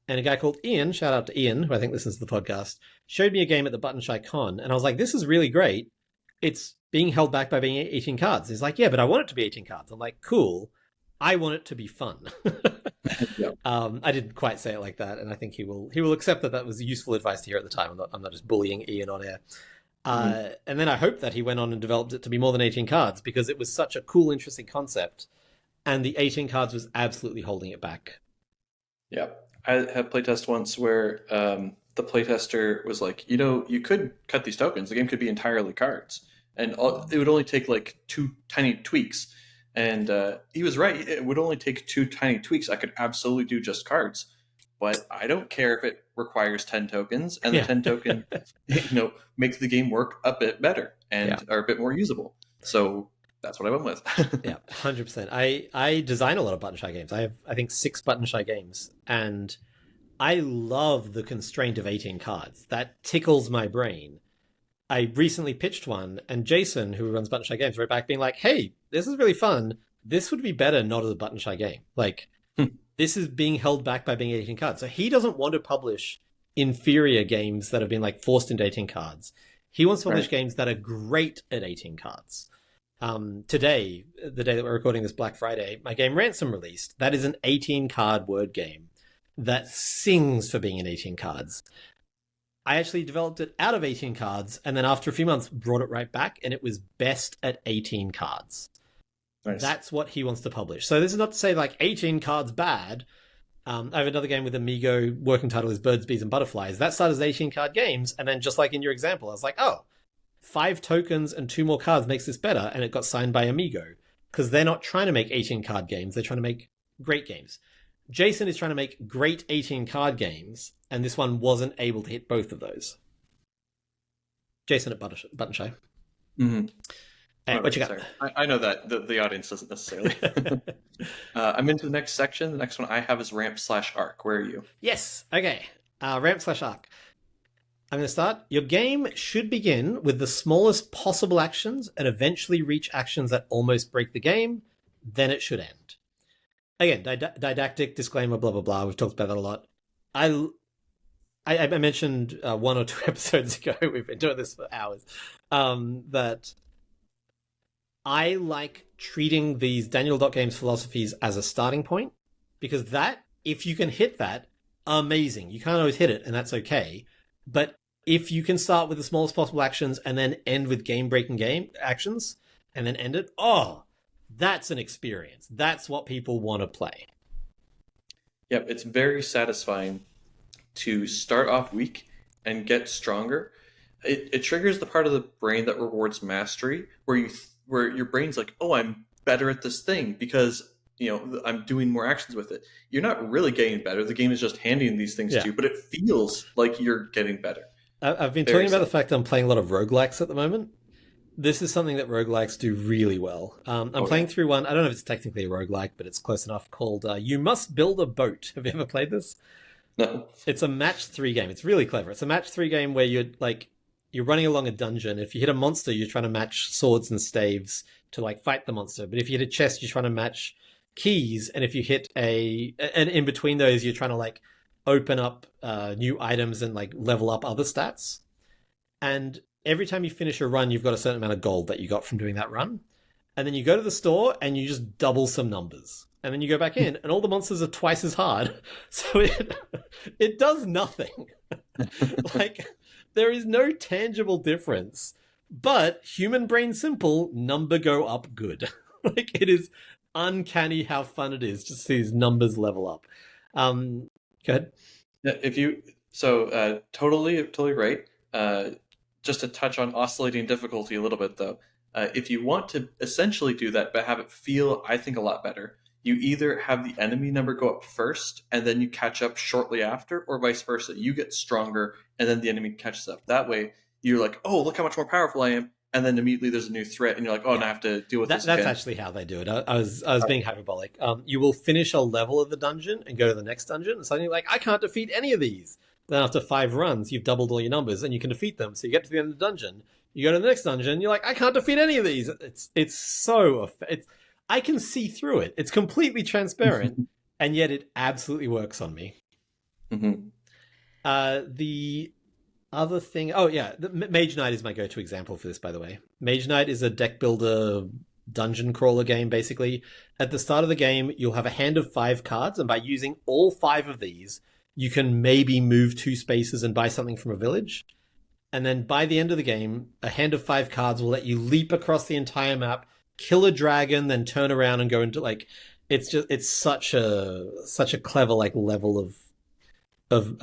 And a guy called Ian, shout out to Ian, who I think listens to the podcast, showed me a game at the Button Shy Con. And I was like, this is really great. It's being held back by being 18 cards. He's like, yeah, but I want it to be 18 cards. I'm like, cool. I want it to be fun. I didn't quite say it like that. And I think he will accept that was useful advice to hear at the time. I'm not just bullying Ian on air. And then I hope that he went on and developed it to be more than 18 cards because it was such a cool, interesting concept. And the 18 cards was absolutely holding it back. Yeah. I had a playtest once where the playtester was like, you could cut these tokens. The game could be entirely cards. And it would only take like 2 tiny tweaks. And he was right. It would only take 2 tiny tweaks. I could absolutely do just cards. But I don't care if it requires 10 tokens. And the 10 token makes the game work a bit better and are a bit more usable. So that's what I went with. Yeah, 100%. I design a lot of button shy games. I have, I think, 6 button shy games. And I love the constraint of 18 cards. That tickles my brain. I recently pitched one, and Jason, who runs Button Shy Games, wrote back being like, hey, this is really fun. This would be better not as a Button Shy game. Like, this is being held back by being 18 cards. So he doesn't want to publish inferior games that have been like forced into 18 cards. He wants to publish games that are great at 18 cards. Today, the day that we're recording this, Black Friday, my game Ransom released. That is an 18-card word game that sings for being an 18 cards. I actually developed it out of 18 cards, and then after a few months, brought it right back, and it was best at 18 cards. Nice. That's what he wants to publish. So this is not to say, like, 18 cards bad. I have another game with Amigo, working title is Birds, Bees, and Butterflies. That started as 18-card games, and then just like in your example, I was like, oh, 5 tokens and 2 more cards makes this better, and it got signed by Amigo. Because they're not trying to make 18-card games, they're trying to make great games. Jason is trying to make great 18-card games, and this one wasn't able to hit both of those. Jason at Button Shy. Mm-hmm. What you got? I know that the audience doesn't necessarily. I'm into the next section. The next one I have is ramp/arc. Where are you? Yes. Okay. Ramp/arc. I'm going to start. Your game should begin with the smallest possible actions and eventually reach actions that almost break the game. Then it should end. Again, didactic, disclaimer, blah, blah, blah. We've talked about that a lot. I mentioned 1 or 2 episodes ago, we've been doing this for hours, that I like treating these Daniel Dot Games philosophies as a starting point, because that, if you can hit that, amazing. You can't always hit it, and that's okay. But if you can start with the smallest possible actions and then end with game-breaking game actions, and then end it, that's an experience. That's what people want to play. Yep, it's very satisfying to start off weak and get stronger. It triggers the part of the brain that rewards mastery, where your brain's like, oh, I'm better at this thing because I'm doing more actions with it. You're not really getting better. The game is just handing these things to you, but it feels like you're getting better. I've been talking about the fact that I'm playing a lot of roguelikes at the moment. This is something that roguelikes do really well. I'm playing through one, I don't know if it's technically a roguelike, but it's close enough, called You Must Build a Boat. Have you ever played this? No. It's a match 3 game. It's really clever. It's a match 3 game where you're running along a dungeon. If you hit a monster, you're trying to match swords and staves to like fight the monster. But if you hit a chest, you're trying to match keys. And if you hit and in between those, you're trying to like open up new items and like level up other stats. And every time you finish a run, you've got a certain amount of gold that you got from doing that run. And then you go to the store and you just double some numbers. And then you go back in and all the monsters are twice as hard. So it does nothing. Like, there is no tangible difference. But human brain simple, number go up good. Like, it is uncanny how fun it is just to see these numbers level up. Go ahead. Totally right. Just to touch on oscillating difficulty a little bit, though, if you want to essentially do that, but have it feel, I think, a lot better, you either have the enemy number go up first, and then you catch up shortly after, or vice versa. You get stronger, and then the enemy catches up. That way, you're like, oh, look how much more powerful I am, and then immediately there's a new threat, and you're like, oh, now I have to deal with this again. That's actually how they do it. I was being hyperbolic. You will finish a level of the dungeon and go to the next dungeon, and suddenly you're like, I can't defeat any of these. Then after 5 runs, you've doubled all your numbers and you can defeat them. So you get to the end of the dungeon, you go to the next dungeon, you're like, I can't defeat any of these. I can see through it. It's completely transparent, and yet it absolutely works on me. Mm-hmm. The other thing, Mage Knight is my go-to example for this, by the way. Mage Knight is a deck builder dungeon crawler game, basically. At the start of the game, you'll have a hand of 5 cards, and by using all 5 of these, you can maybe move 2 spaces and buy something from a village. And then by the end of the game, a hand of 5 cards will let you leap across the entire map, kill a dragon, then turn around and go into like, it's such a clever like level of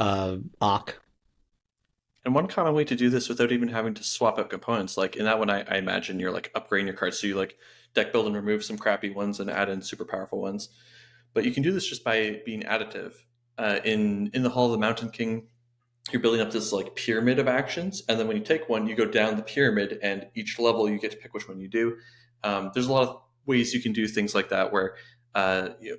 arc. And one common way to do this without even having to swap out components, like in that one, I imagine you're like upgrading your cards. So you like deck build and remove some crappy ones and add in super powerful ones. But you can do this just by being additive. In the Hall of the Mountain King, you're building up this like pyramid of actions, and then when you take one, you go down the pyramid, and each level you get to pick which one you do. There's a lot of ways you can do things like that, where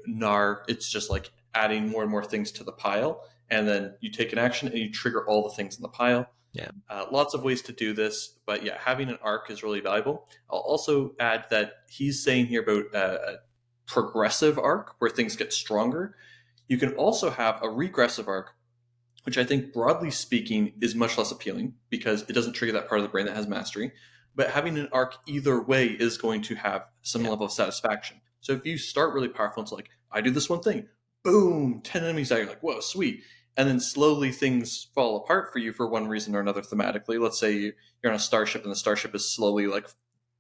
Nar, it's just like adding more and more things to the pile, and then you take an action and you trigger all the things in the pile. Yeah, lots of ways to do this, but yeah, having an arc is really valuable. I'll also add that he's saying here about a progressive arc where things get stronger. You can also have a regressive arc, which I think, broadly speaking, is much less appealing because it doesn't trigger that part of the brain that has mastery. But having an arc either way is going to have some level of satisfaction. So if you start really powerful, it's like, I do this one thing, boom, 10 enemies out, you're like, whoa, sweet. And then slowly things fall apart for you for one reason or another thematically. Let's say you're on a starship and the starship is slowly like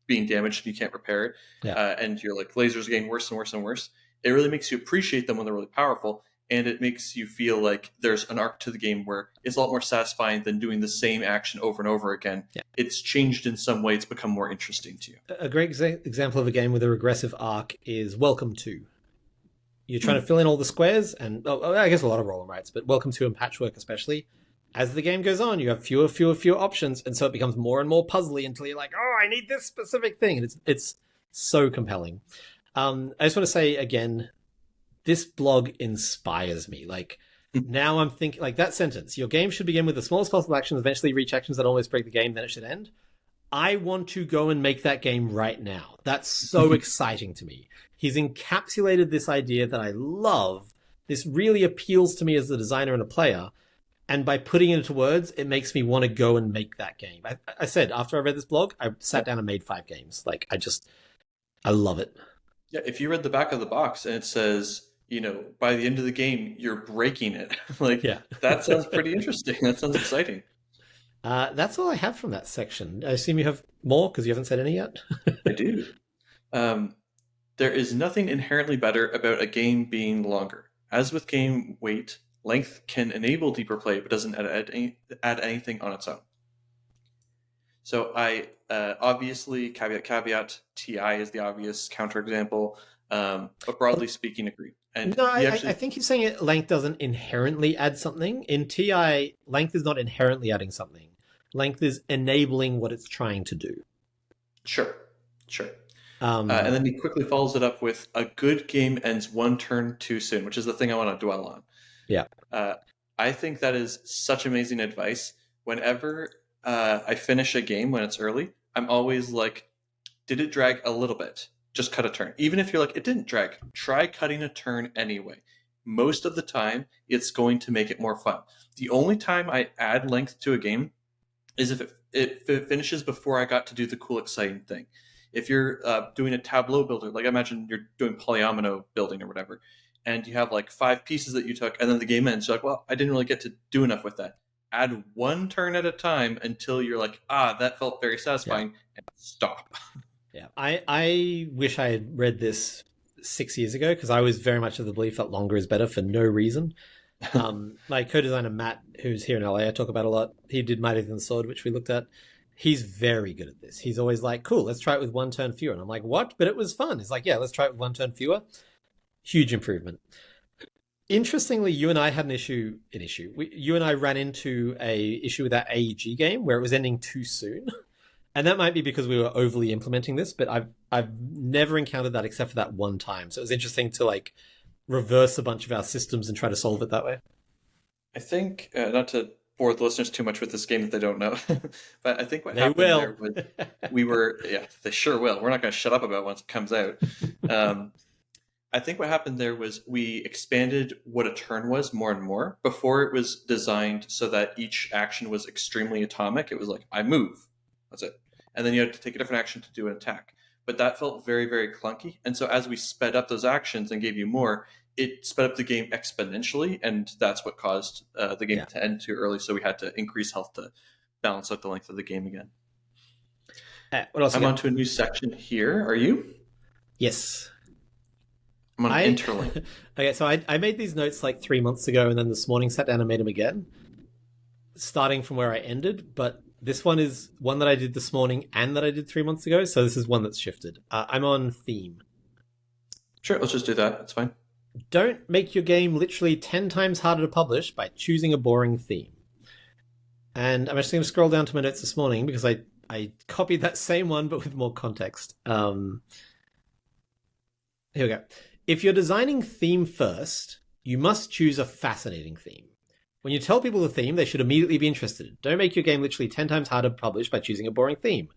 being damaged and you can't repair it. Yeah. And you're like, lasers are getting worse and worse and worse. It really makes you appreciate them when they're really powerful, and it makes you feel like there's an arc to the game where it's a lot more satisfying than doing the same action over and over again. Yeah. It's changed in some way. It's become more interesting to you. A great example of a game with a regressive arc is Welcome to. You're trying to fill in all the squares, and I guess a lot of roll and writes, but Welcome to and Patchwork especially. As the game goes on, you have fewer options, and so it becomes more and more puzzly until you're like, oh, I need this specific thing, and it's so compelling. I just want to say again, this blog inspires me. Like, now I'm thinking, like that sentence, your game should begin with the smallest possible actions, eventually reach actions that almost break the game, then it should end. I want to go and make that game right now. That's so exciting to me. He's encapsulated this idea that I love. This really appeals to me as a designer and a player. And by putting it into words, it makes me want to go and make that game. I said, after I read this blog, I sat down and made 5 games. Like, I love it. Yeah, if you read the back of the box and it says, by the end of the game, you're breaking it. Like, yeah. That sounds pretty interesting. That sounds exciting. That's all I have from that section. I assume you have more because you haven't said any yet. I do. There is nothing inherently better about a game being longer. As with game weight, length can enable deeper play, but doesn't add anything on its own. So I obviously, caveat, TI is the obvious counterexample, but broadly speaking, agree. And no, I think he's saying length doesn't inherently add something. In TI, length is not inherently adding something. Length is enabling what it's trying to do. Sure, sure. Um, And then he quickly follows it up with a good game ends one turn too soon, which is the thing I want to dwell on. yeah, Uh, I think that is such amazing advice. Whenever I finish a game when it's early, I'm always like, did it drag a little bit? Just cut a turn. Even if you're like, it didn't drag, try cutting a turn anyway. Most of the time, it's going to make it more fun. The only time I add length to a game is if it finishes before I got to do the cool, exciting thing. If you're doing a tableau builder, like I imagine you're doing polyomino building or whatever, and you have like 5 pieces that you took, and then the game ends, you're like, well, I didn't really get to do enough with that. Add one turn at a time until you're like, that felt very satisfying, and stop. yeah. I wish I had read this 6 years ago, because I was very much of the belief that longer is better for no reason. My co-designer Matt, who's here in LA, I talk about a lot. He did Mighty Than the Sword, which we looked at. He's very good at this. He's always like, cool, let's try it with one turn fewer. And I'm like, what? But it was fun. He's like, yeah, let's try it with one turn fewer. Huge improvement. Interestingly, you and I had you and I ran into a issue with that AEG game where it was ending too soon. And that might be because we were overly implementing this, but I've never encountered that except for that one time. So it was interesting to like reverse a bunch of our systems and try to solve it that way. I think, not to bore the listeners too much with this game that they don't know, but I think what They happened will. there was they sure will. We're not going to shut up about it once it comes out. I think what happened there was we expanded what a turn was more and more. Before, it was designed so that each action was extremely atomic. It was like, I move. That's it. And then you had to take a different action to do an attack. But that felt very, very clunky. And so as we sped up those actions and gave you more, it sped up the game exponentially. And that's what caused the game to end too early. So we had to increase health to balance out the length of the game again. What else? I'm on to a new section here. Are you? Yes. I'm on interlink. Okay, so I made these notes like 3 months ago, and then this morning sat down and made them again, starting from where I ended. But this one is one that I did this morning and that I did 3 months ago. So this is one that's shifted. I'm on theme. Sure, let's just do that. That's fine. Don't make your game literally 10 times harder to publish by choosing a boring theme. And I'm actually going to scroll down to my notes this morning because I copied that same one, but with more context. Here we go. If you're designing theme first, you must choose a fascinating theme. When you tell people the theme, they should immediately be interested. Don't make your game literally 10 times harder to publish by choosing a boring theme.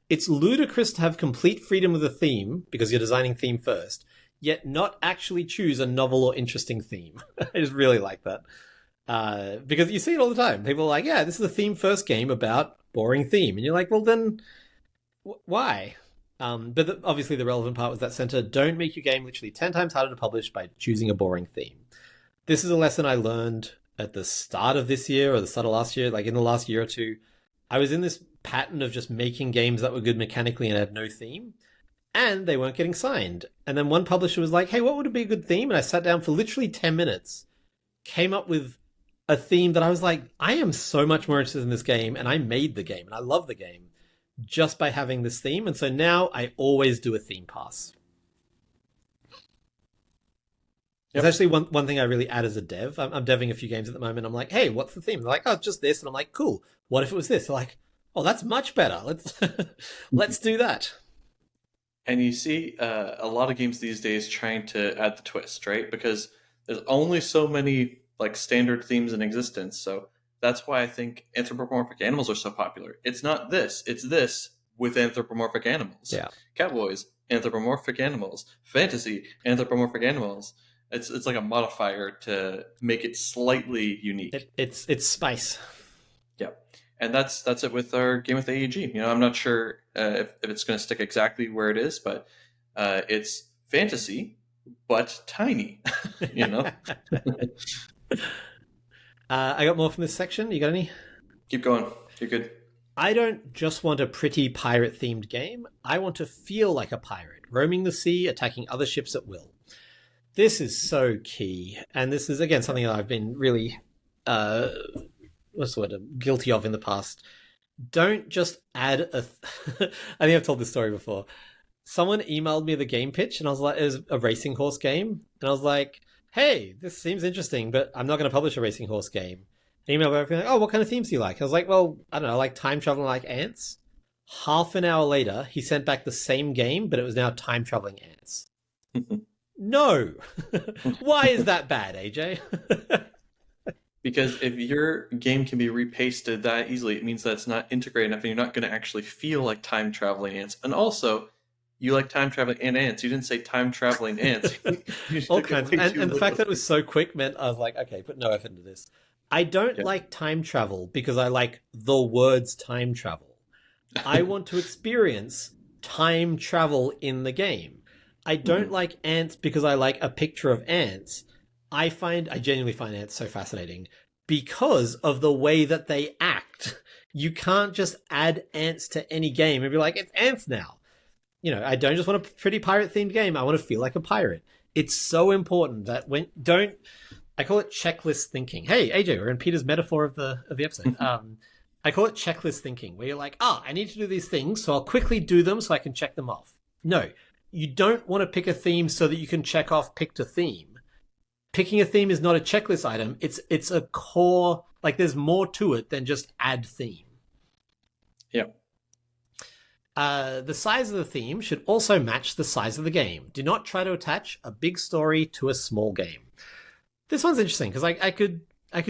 It's ludicrous to have complete freedom with a theme, because you're designing theme first, yet not actually choose a novel or interesting theme. I just really like that. Because you see it all the time. People are like, yeah, this is a theme first game about boring theme. And you're like, well then, why? But obviously the relevant part was that center. Don't make your game literally 10 times harder to publish by choosing a boring theme. This is a lesson I learned at the start of this year or the start of last year. Like in the last year or two, I was in this pattern of just making games that were good mechanically and had no theme, and they weren't getting signed. And then one publisher was like, hey, what would be a good theme? And I sat down for literally 10 minutes, came up with a theme that I was like, I am so much more interested in this game, and I made the game and I love the game just by having this theme. And so now I always do a theme pass. Yep. It's actually one thing I really add as a dev. I'm deving a few games at the moment. I'm like, hey, what's the theme? They're like, oh, it's just this. And I'm like, cool. What if it was this? They're like, oh, that's much better. Let's do that. And you see a lot of games these days trying to add the twist, right? Because there's only so many like standard themes in existence. So that's why I think anthropomorphic animals are so popular. It's not this, it's this with anthropomorphic animals. Yeah. Cowboys, anthropomorphic animals. Fantasy, anthropomorphic animals. It's like a modifier to make it slightly unique. It's spice. Yeah. And that's it with our game with AEG. You know, I'm not sure if it's going to stick exactly where it is, but it's fantasy, but tiny, you know? I got more from this section. You got any? Keep going. You're good. I don't just want a pretty pirate-themed game. I want to feel like a pirate, roaming the sea, attacking other ships at will. This is so key. And this is, again, something that I've been really, guilty of in the past. Don't just add I think I've told this story before. Someone emailed me the game pitch, and I was like, it was a racing horse game. And I was like, hey, this seems interesting, but I'm not going to publish a racing horse game. Email back, like, oh, what kind of themes do you like? I was like, well, I don't know, I like time travel and I like ants. Half an hour later, he sent back the same game, but it was now time traveling ants. No. Why is that bad, AJ? Because if your game can be repasted that easily, it means that it's not integrated enough and you're not going to actually feel like time traveling ants. And also, you like time traveling and ants. You didn't say time traveling ants. All kinds. And the fact that it was so quick meant I was like, okay, put no effort into this. I don't like time travel because I like the words time travel. I want to experience time travel in the game. I don't like ants because I like a picture of ants. I genuinely find ants so fascinating because of the way that they act. You can't just add ants to any game and be like, it's ants now. You know, I don't just want a pretty pirate themed game. I want to feel like a pirate. It's so important that I call it checklist thinking. Hey, AJ, we're in Peter's metaphor of the episode. I call it checklist thinking, where you're like, I need to do these things, so I'll quickly do them so I can check them off. No, you don't want to pick a theme so that you can check off picked a theme. Picking a theme is not a checklist item. It's a core, like there's more to it than just add theme. Yeah. The size of the theme should also match the size of the game. Do not try to attach a big story to a small game. This one's interesting because I could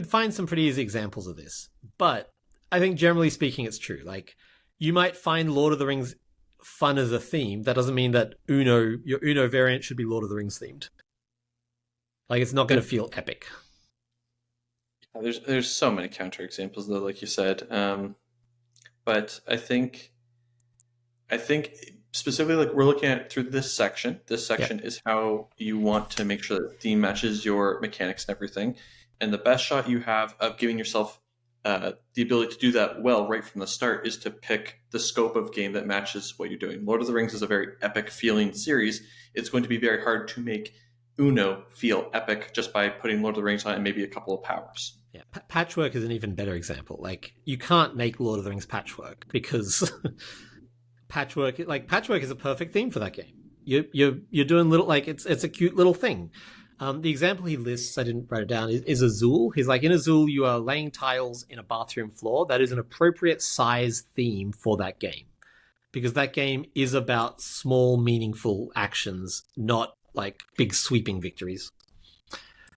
find some pretty easy examples of this, but I think generally speaking it's true. Like you might find Lord of the Rings fun as a theme. That doesn't mean that your Uno variant should be Lord of the Rings themed. Like it's not going to feel epic. There's so many counterexamples though, like you said. But I think specifically, like we're looking at through this section. This section is how you want to make sure that the theme matches your mechanics and everything. And the best shot you have of giving yourself the ability to do that well right from the start is to pick the scope of game that matches what you're doing. Lord of the Rings is a very epic feeling series. It's going to be very hard to make Uno feel epic just by putting Lord of the Rings on it and maybe a couple of powers. Yeah, Patchwork is an even better example. Like you can't make Lord of the Rings Patchwork because Patchwork is a perfect theme for that game. You're doing little, like it's a cute little thing. The example he lists, I didn't write it down, is Azul. He's like, in Azul, you are laying tiles in a bathroom floor. That is an appropriate size theme for that game. Because that game is about small, meaningful actions, not like big sweeping victories.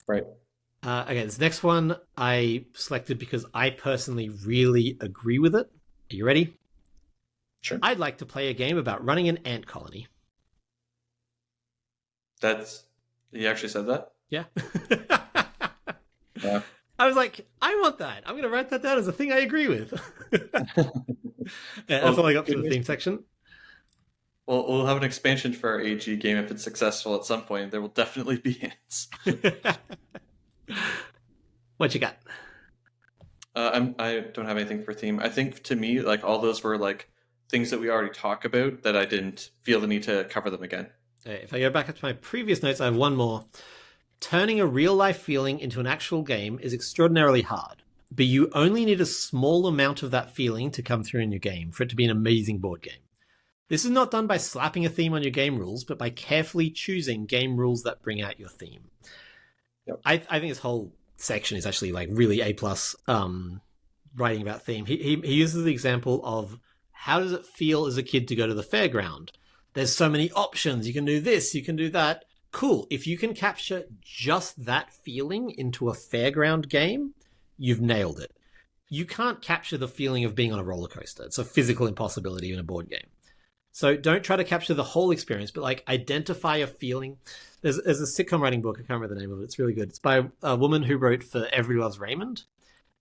Right. Okay, this next one I selected because I personally really agree with it. Are you ready? Sure. I'd like to play a game about running an ant colony. You actually said that? Yeah. Yeah. I was like, I want that. I'm going to write that down as a thing I agree with. That's all I got for the theme section. Well, we'll have an expansion for our AG game if it's successful at some point. There will definitely be ants. What you got? I don't have anything for theme. I think to me, like all those were like things that we already talked about that I didn't feel the need to cover them again. If I go back up to my previous notes, I have one more. Turning a real-life feeling into an actual game is extraordinarily hard, but you only need a small amount of that feeling to come through in your game for it to be an amazing board game. This is not done by slapping a theme on your game rules, but by carefully choosing game rules that bring out your theme. Yep. I think this whole section is actually like really A+, writing about theme. He uses the example of how does it feel as a kid to go to the fairground? There's so many options. You can do this, you can do that. Cool. If you can capture just that feeling into a fairground game, you've nailed it. You can't capture the feeling of being on a roller coaster. It's a physical impossibility in a board game. So don't try to capture the whole experience, but like identify a feeling. There's a sitcom writing book. I can't remember the name of it. It's really good. It's by a woman who wrote for Everybody Loves Raymond.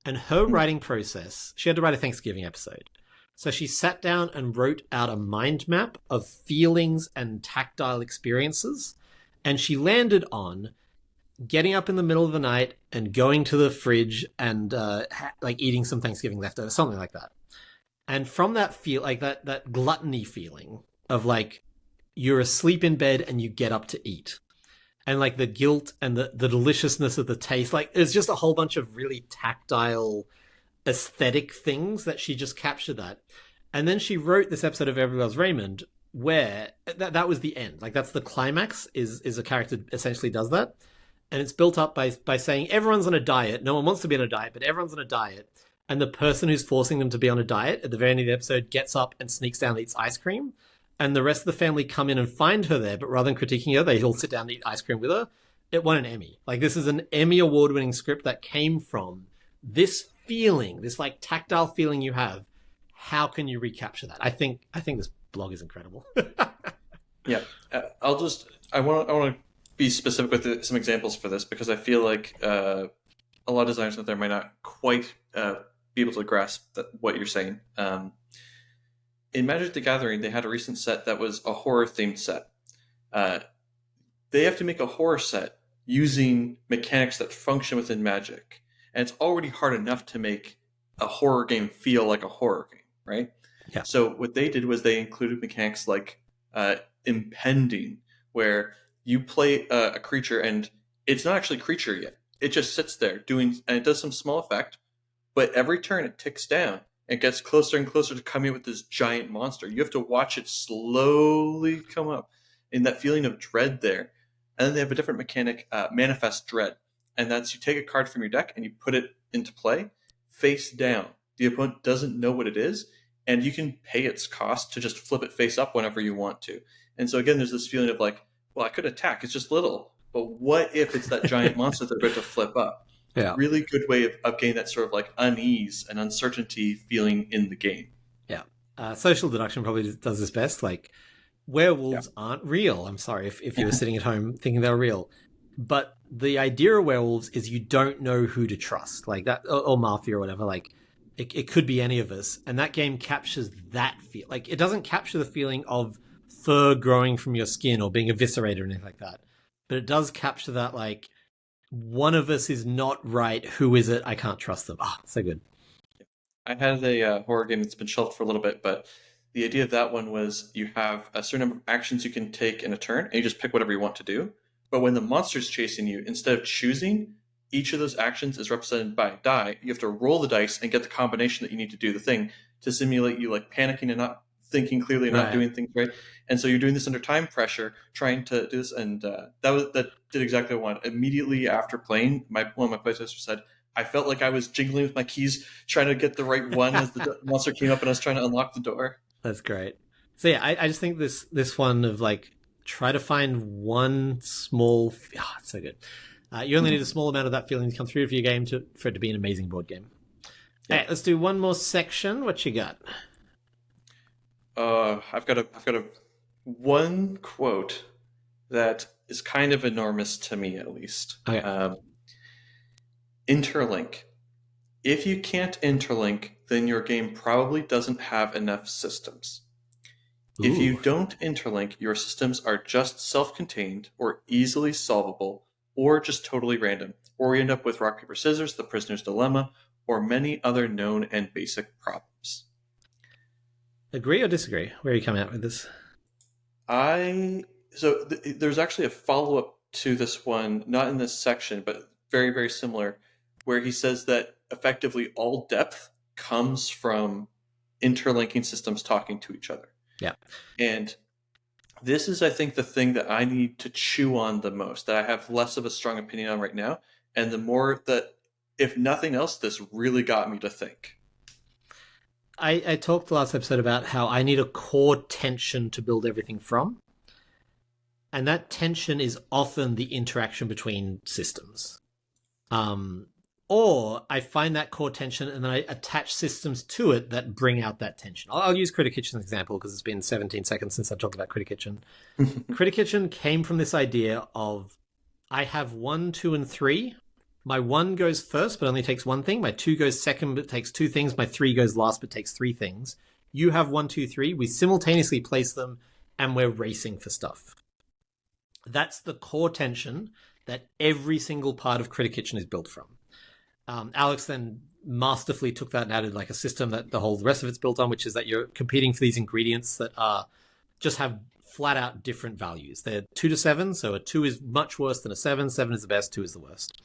And her writing process, she had to write a Thanksgiving episode. So she sat down and wrote out a mind map of feelings and tactile experiences. And she landed on getting up in the middle of the night and going to the fridge and like eating some Thanksgiving leftovers, something like that. And from that feel, like that gluttony feeling of like you're asleep in bed and you get up to eat, and like the guilt and the deliciousness of the taste, like there's just a whole bunch of really tactile, aesthetic things that she just captured that. And then she wrote this episode of Everybody Loves Raymond where that was the end. Like that's the climax is a character essentially does that. And it's built up by saying everyone's on a diet. No one wants to be on a diet, but everyone's on a diet. and the person who's forcing them to be on a diet at the very end of the episode gets up and sneaks down and eats ice cream, and the rest of the family come in and find her there, but rather than critiquing her, they all sit down and eat ice cream with her. It won an Emmy. Like, this is an Emmy award-winning script that came from this feeling, this like tactile feeling you have. How can you recapture that? I think this blog is incredible. Yeah, I want to be specific with some examples for this, because I feel like a lot of designers out there might not quite be able to grasp what you're saying. In Magic the Gathering, they had a recent set that was a horror-themed set. They have to make a horror set using mechanics that function within Magic. And it's already hard enough to make a horror game feel like a horror game, right? Yeah. So what they did was they included mechanics like impending, where you play a creature and it's not actually a creature yet. It just sits there and it does some small effect, but every turn it ticks down. It gets closer and closer to coming with this giant monster. You have to watch it slowly come up, in that feeling of dread there. And then they have a different mechanic, Manifest Dread. And that's, you take a card from your deck and you put it into play face down. The opponent doesn't know what it is, and you can pay its cost to just flip it face up whenever you want to. And so again, there's this feeling of like, well, I could attack, it's just little. But what if it's that giant monster that they're going to flip up? Yeah. Really good way of getting that sort of like unease and uncertainty feeling in the game. Yeah. Social Deduction probably does this best. Like, werewolves aren't real. I'm sorry if you were sitting at home thinking they were real. But the idea of werewolves is you don't know who to trust. Like that, or Mafia or whatever. Like, it could be any of us. And that game captures that feel. Like, it doesn't capture the feeling of fur growing from your skin or being eviscerated or anything like that. But it does capture that, like, one of us is not right. Who is it? I can't trust them. So good. I had a horror game that's been shelved for a little bit, but the idea of that one was you have a certain number of actions you can take in a turn, and you just pick whatever you want to do. But when the monster's chasing you, instead of choosing, each of those actions is represented by a die. You have to roll the dice and get the combination that you need to do the thing, to simulate you like panicking and not thinking clearly and not doing things right. And so you're doing this under time pressure, trying to do this, and that did exactly what I wanted. Immediately after playing, one of my playtesters said, I felt like I was jingling with my keys, trying to get the right one as the monster came up and I was trying to unlock the door. That's great. So yeah, I just think this one of like, try to find one small... it's so good. You only need a small amount of that feeling to come through for your game for it to be an amazing board game. Yeah. All right, let's do one more section. What you got? I've got one quote that is kind of enormous to me, at least. Okay. Interlink. If you can't interlink, then your game probably doesn't have enough systems. Ooh. If you don't interlink, your systems are just self-contained or easily solvable, or just totally random, or you end up with rock, paper, scissors, the prisoner's dilemma, or many other known and basic problems. Agree or disagree? Where are you coming out with this? There's actually a follow-up to this one, not in this section, but very, very similar, where he says that effectively all depth comes from interlinking systems talking to each other. Yeah. And this is, I think, the thing that I need to chew on the most, that I have less of a strong opinion on right now. And the more that, if nothing else, this really got me to think. I talked last episode about how I need a core tension to build everything from. And that tension is often the interaction between systems. Or I find that core tension and then I attach systems to it that bring out that tension. I'll use Critter Kitchen as an example because it's been 17 seconds since I talked about Critter Kitchen. Critter Kitchen came from this idea of, I have 1, 2, and 3. My 1 goes first, but only takes 1 thing. My 2 goes second, but takes 2 things. My 3 goes last, but takes 3 things. You have 1, 2, 3. We simultaneously place them, and we're racing for stuff. That's the core tension that every single part of Critter Kitchen is built from. Alex then masterfully took that and added like a system that the whole rest of it's built on, which is that you're competing for these ingredients that are just have flat out different values. They're 2 to 7, so a 2 is much worse than a 7. 7 is the best, 2 is the worst.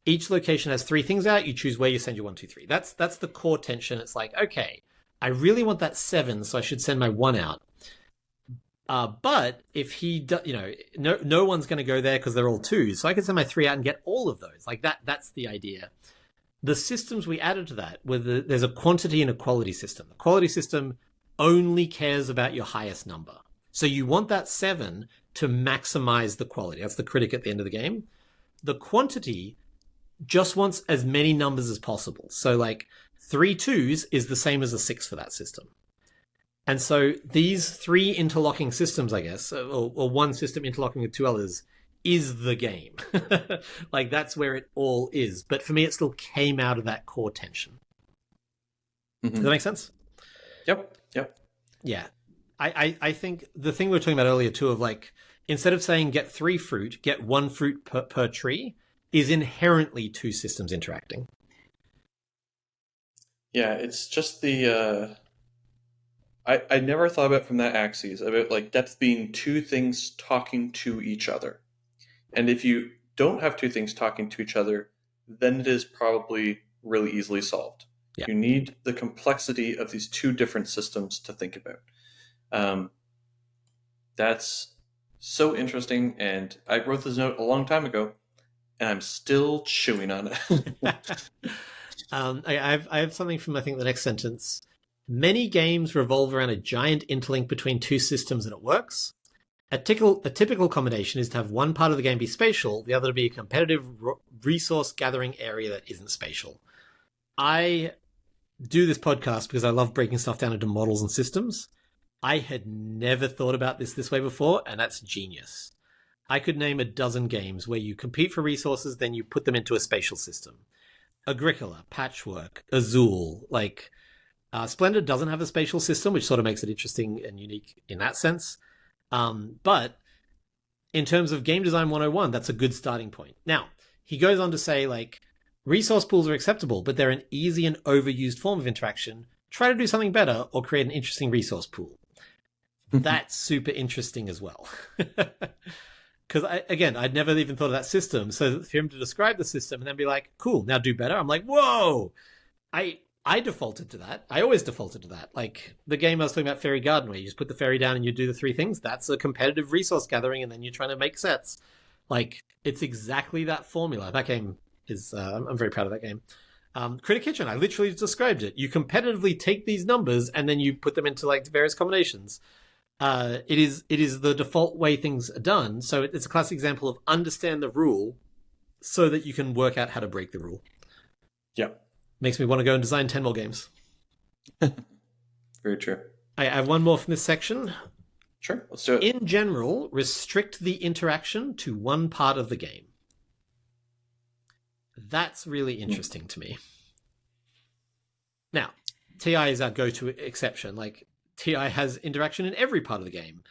Each location has 3 things out. You choose where you send your 1, 2, 3. That's the core tension. It's like, okay, I really want that 7, so I should send my 1 out. But if he, no one's going to go there because they're all 2s. So I can send my 3 out and get all of those. Like that's the idea. the systems we added to that were there's a quantity and a quality system. The quality system only cares about your highest number. So you want that 7 to maximize the quality. That's the critic at the end of the game. The quantity just wants as many numbers as possible. So like 3 2s is the same as a 6 for that system. And so these 3 interlocking systems, I guess, or one system interlocking with 2 others, is the game. Like that's where it all is. But for me, it still came out of that core tension. Mm-hmm. Does that make sense? Yep. Yeah. I think the thing we were talking about earlier too of like, instead of saying get 3 fruit, get 1 fruit per tree is inherently 2 systems interacting. Yeah, it's just the... I never thought about it from that axis, about like depth being 2 things talking to each other. And if you don't have 2 things talking to each other, then it is probably really easily solved. Yeah. You need the complexity of these 2 different systems to think about. That's so interesting, and I wrote this note a long time ago, and I'm still chewing on it. I have something from, I think, the next sentence. Many games revolve around a giant interlink between 2 systems and it works. A typical combination is to have one part of the game be spatial, the other to be a competitive resource gathering area that isn't spatial. I do this podcast because I love breaking stuff down into models and systems. I had never thought about this way before, and that's genius. I could name a dozen games where you compete for resources, then you put them into a spatial system. Agricola, Patchwork, Azul, like Splendid doesn't have a spatial system, which sort of makes it interesting and unique in that sense. But in terms of Game Design 101, that's a good starting point. Now, he goes on to say, like, resource pools are acceptable, but they're an easy and overused form of interaction. Try to do something better or create an interesting resource pool. That's super interesting as well. Because, I'd never even thought of that system. So for him to describe the system and then be like, cool, now do better. I'm like, whoa! I defaulted to that. I always defaulted to that. Like the game I was talking about, Fairy Garden, where you just put the fairy down and you do the 3 things. That's a competitive resource gathering, and then you're trying to make sets. Like it's exactly that formula. That game is. I'm very proud of that game. Critter Kitchen. I literally described it. You competitively take these numbers and then you put them into like various combinations. It is the default way things are done. So it's a classic example of understand the rule so that you can work out how to break the rule. Yeah. Makes me want to go and design 10 more games. Very true. I have one more from this section. Sure, let's do it. In general, restrict the interaction to one part of the game. That's really interesting to me. Now, TI is our go-to exception. Like, TI has interaction in every part of the game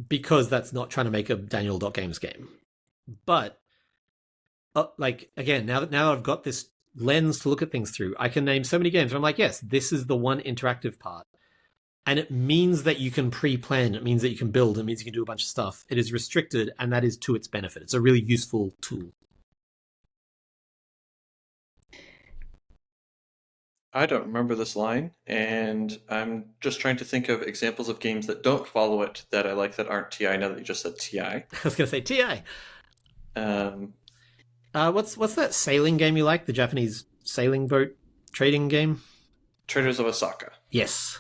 because that's not trying to make a Daniel.Games game. But, again, now that I've got this lens to look at things through, I can name so many games where I'm like, yes, this is the one interactive part. And it means that you can pre-plan. It means that you can build. It means you can do a bunch of stuff. It is restricted, and that is to its benefit. It's a really useful tool. I don't remember this line, and I'm just trying to think of examples of games that don't follow it that I like that aren't TI, now that you just said TI. I was going to say TI. What's that sailing game you like? The Japanese sailing boat trading game? Traders of Osaka. Yes.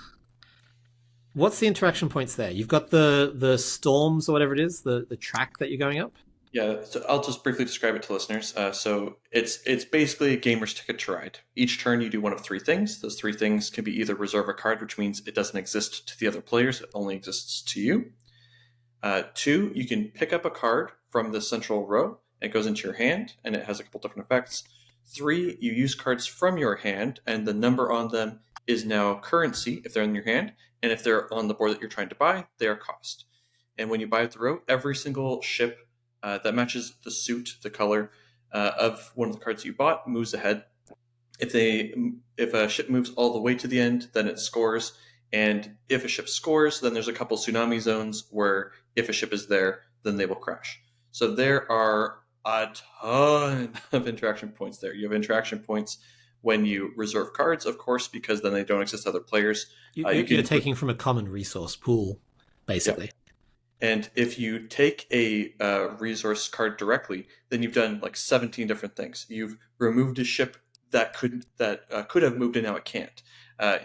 What's the interaction points there? You've got the storms or whatever it is, the track that you're going up? Yeah, so I'll just briefly describe it to listeners. So it's basically a gamer's ticket to ride. Each turn you do one of 3 things. Those 3 things can be either reserve a card, which means it doesn't exist to the other players, it only exists to you. 2, you can pick up a card from the central row. It goes into your hand, and it has a couple different effects. 3, you use cards from your hand, and the number on them is now currency if they're in your hand, and if they're on the board that you're trying to buy, they are cost. And when you buy at the row, every single ship that matches the suit, the color of one of the cards you bought, moves ahead. If a ship moves all the way to the end, then it scores. And if a ship scores, then there's a couple tsunami zones where if a ship is there, then they will crash. So there are a ton of interaction points there. You have interaction points when you reserve cards, of course, because then they don't exist to other players. You're taking from a common resource pool, basically. Yeah. And if you take a resource card directly, then you've done like 17 different things. You've removed a ship that could have moved and now it can't.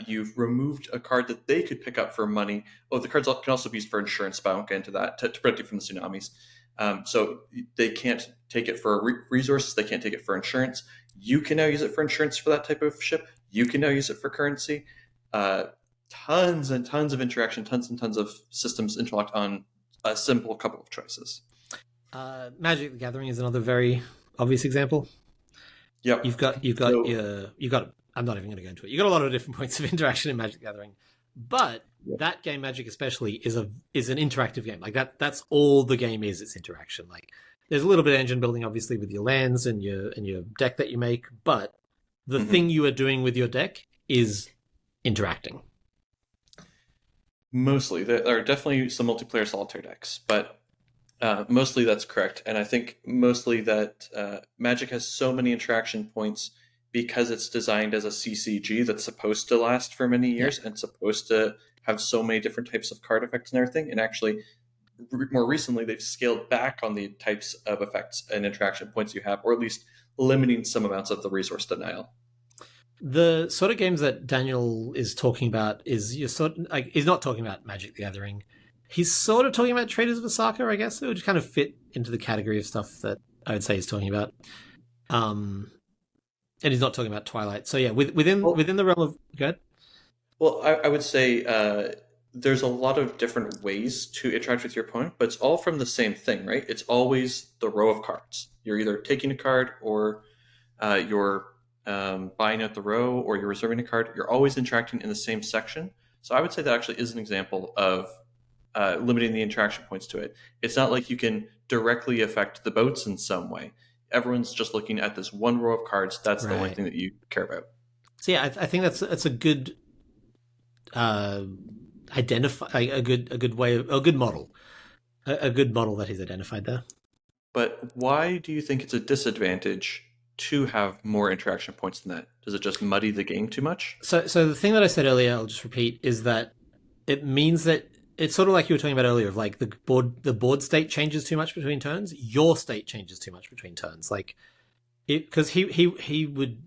You've removed a card that they could pick up for money. Oh, the cards can also be used for insurance, but I won't get into that, to protect you from the tsunamis. So they can't take it for resources. They can't take it for insurance. You can now use it for insurance for that type of ship. You can now use it for currency. Tons and tons of interaction, tons and tons of systems interact on a simple couple of choices. Magic the Gathering is another very obvious example. Yep. You've got I'm not even going to go into it. You've got a lot of different points of interaction in Magic the Gathering, but that game, Magic especially, is an interactive game. Like that's all the game is. It's interaction. Like there's a little bit of engine building, obviously, with your lands and your deck that you make, but the thing you are doing with your deck is interacting. Mostly, there are definitely some multiplayer solitaire decks, but mostly that's correct. And I think mostly that Magic has so many interaction points because it's designed as a CCG that's supposed to last for many years and supposed to have so many different types of card effects and everything. And actually, more recently, they've scaled back on the types of effects and interaction points you have, or at least limiting some amounts of the resource denial. The sort of games that Daniel is talking about is he's not talking about Magic the Gathering. He's sort of talking about Traders of Osaka, I guess. It would kind of fit into the category of stuff that I would say he's talking about. And he's not talking about Twilight. So yeah, within the realm of... Go ahead. Well, I would say there's a lot of different ways to interact with your opponent, but it's all from the same thing, right? It's always the row of cards. You're either taking a card or you're buying out the row or you're reserving a card. You're always interacting in the same section. So I would say that actually is an example of limiting the interaction points to it. It's not like you can directly affect the boats in some way. Everyone's just looking at this one row of cards. That's the only thing that you care about. So yeah, I think that's a good identify a good model that he's identified there. But why do you think it's a disadvantage to have more interaction points than that? Does it just muddy the game too much? So the thing that I said earlier, I'll just repeat, is that it means that it's sort of like you were talking about earlier, of like the board state changes too much between turns. Your state changes too much between turns. Like because he would,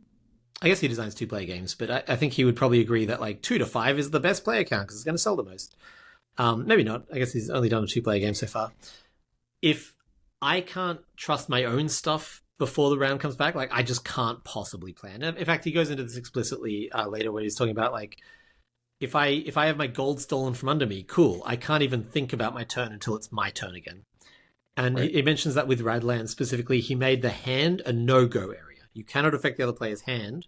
I guess he designs 2-player games, but I think he would probably agree that like 2 to 5 is the best player count because it's going to sell the most. Maybe not. I guess he's only done a 2-player game so far. If I can't trust my own stuff before the round comes back, like I just can't possibly plan. In fact, he goes into this explicitly later where he's talking about like, if I have my gold stolen from under me, cool. I can't even think about my turn until it's my turn again. And he mentions that with Radland specifically, he made the hand a no-go area. You cannot affect the other player's hand.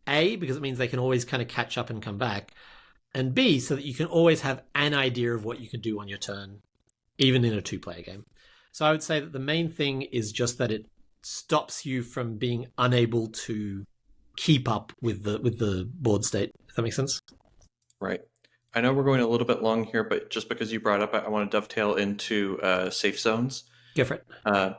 A, because it means they can always kind of catch up and come back. And B, so that you can always have an idea of what you can do on your turn, even in a 2-player game. So I would say that the main thing is just that it stops you from being unable to keep up with the board state. Does that make sense? Right. I know we're going a little bit long here, but just because you brought up, I want to dovetail into safe zones. Go for it.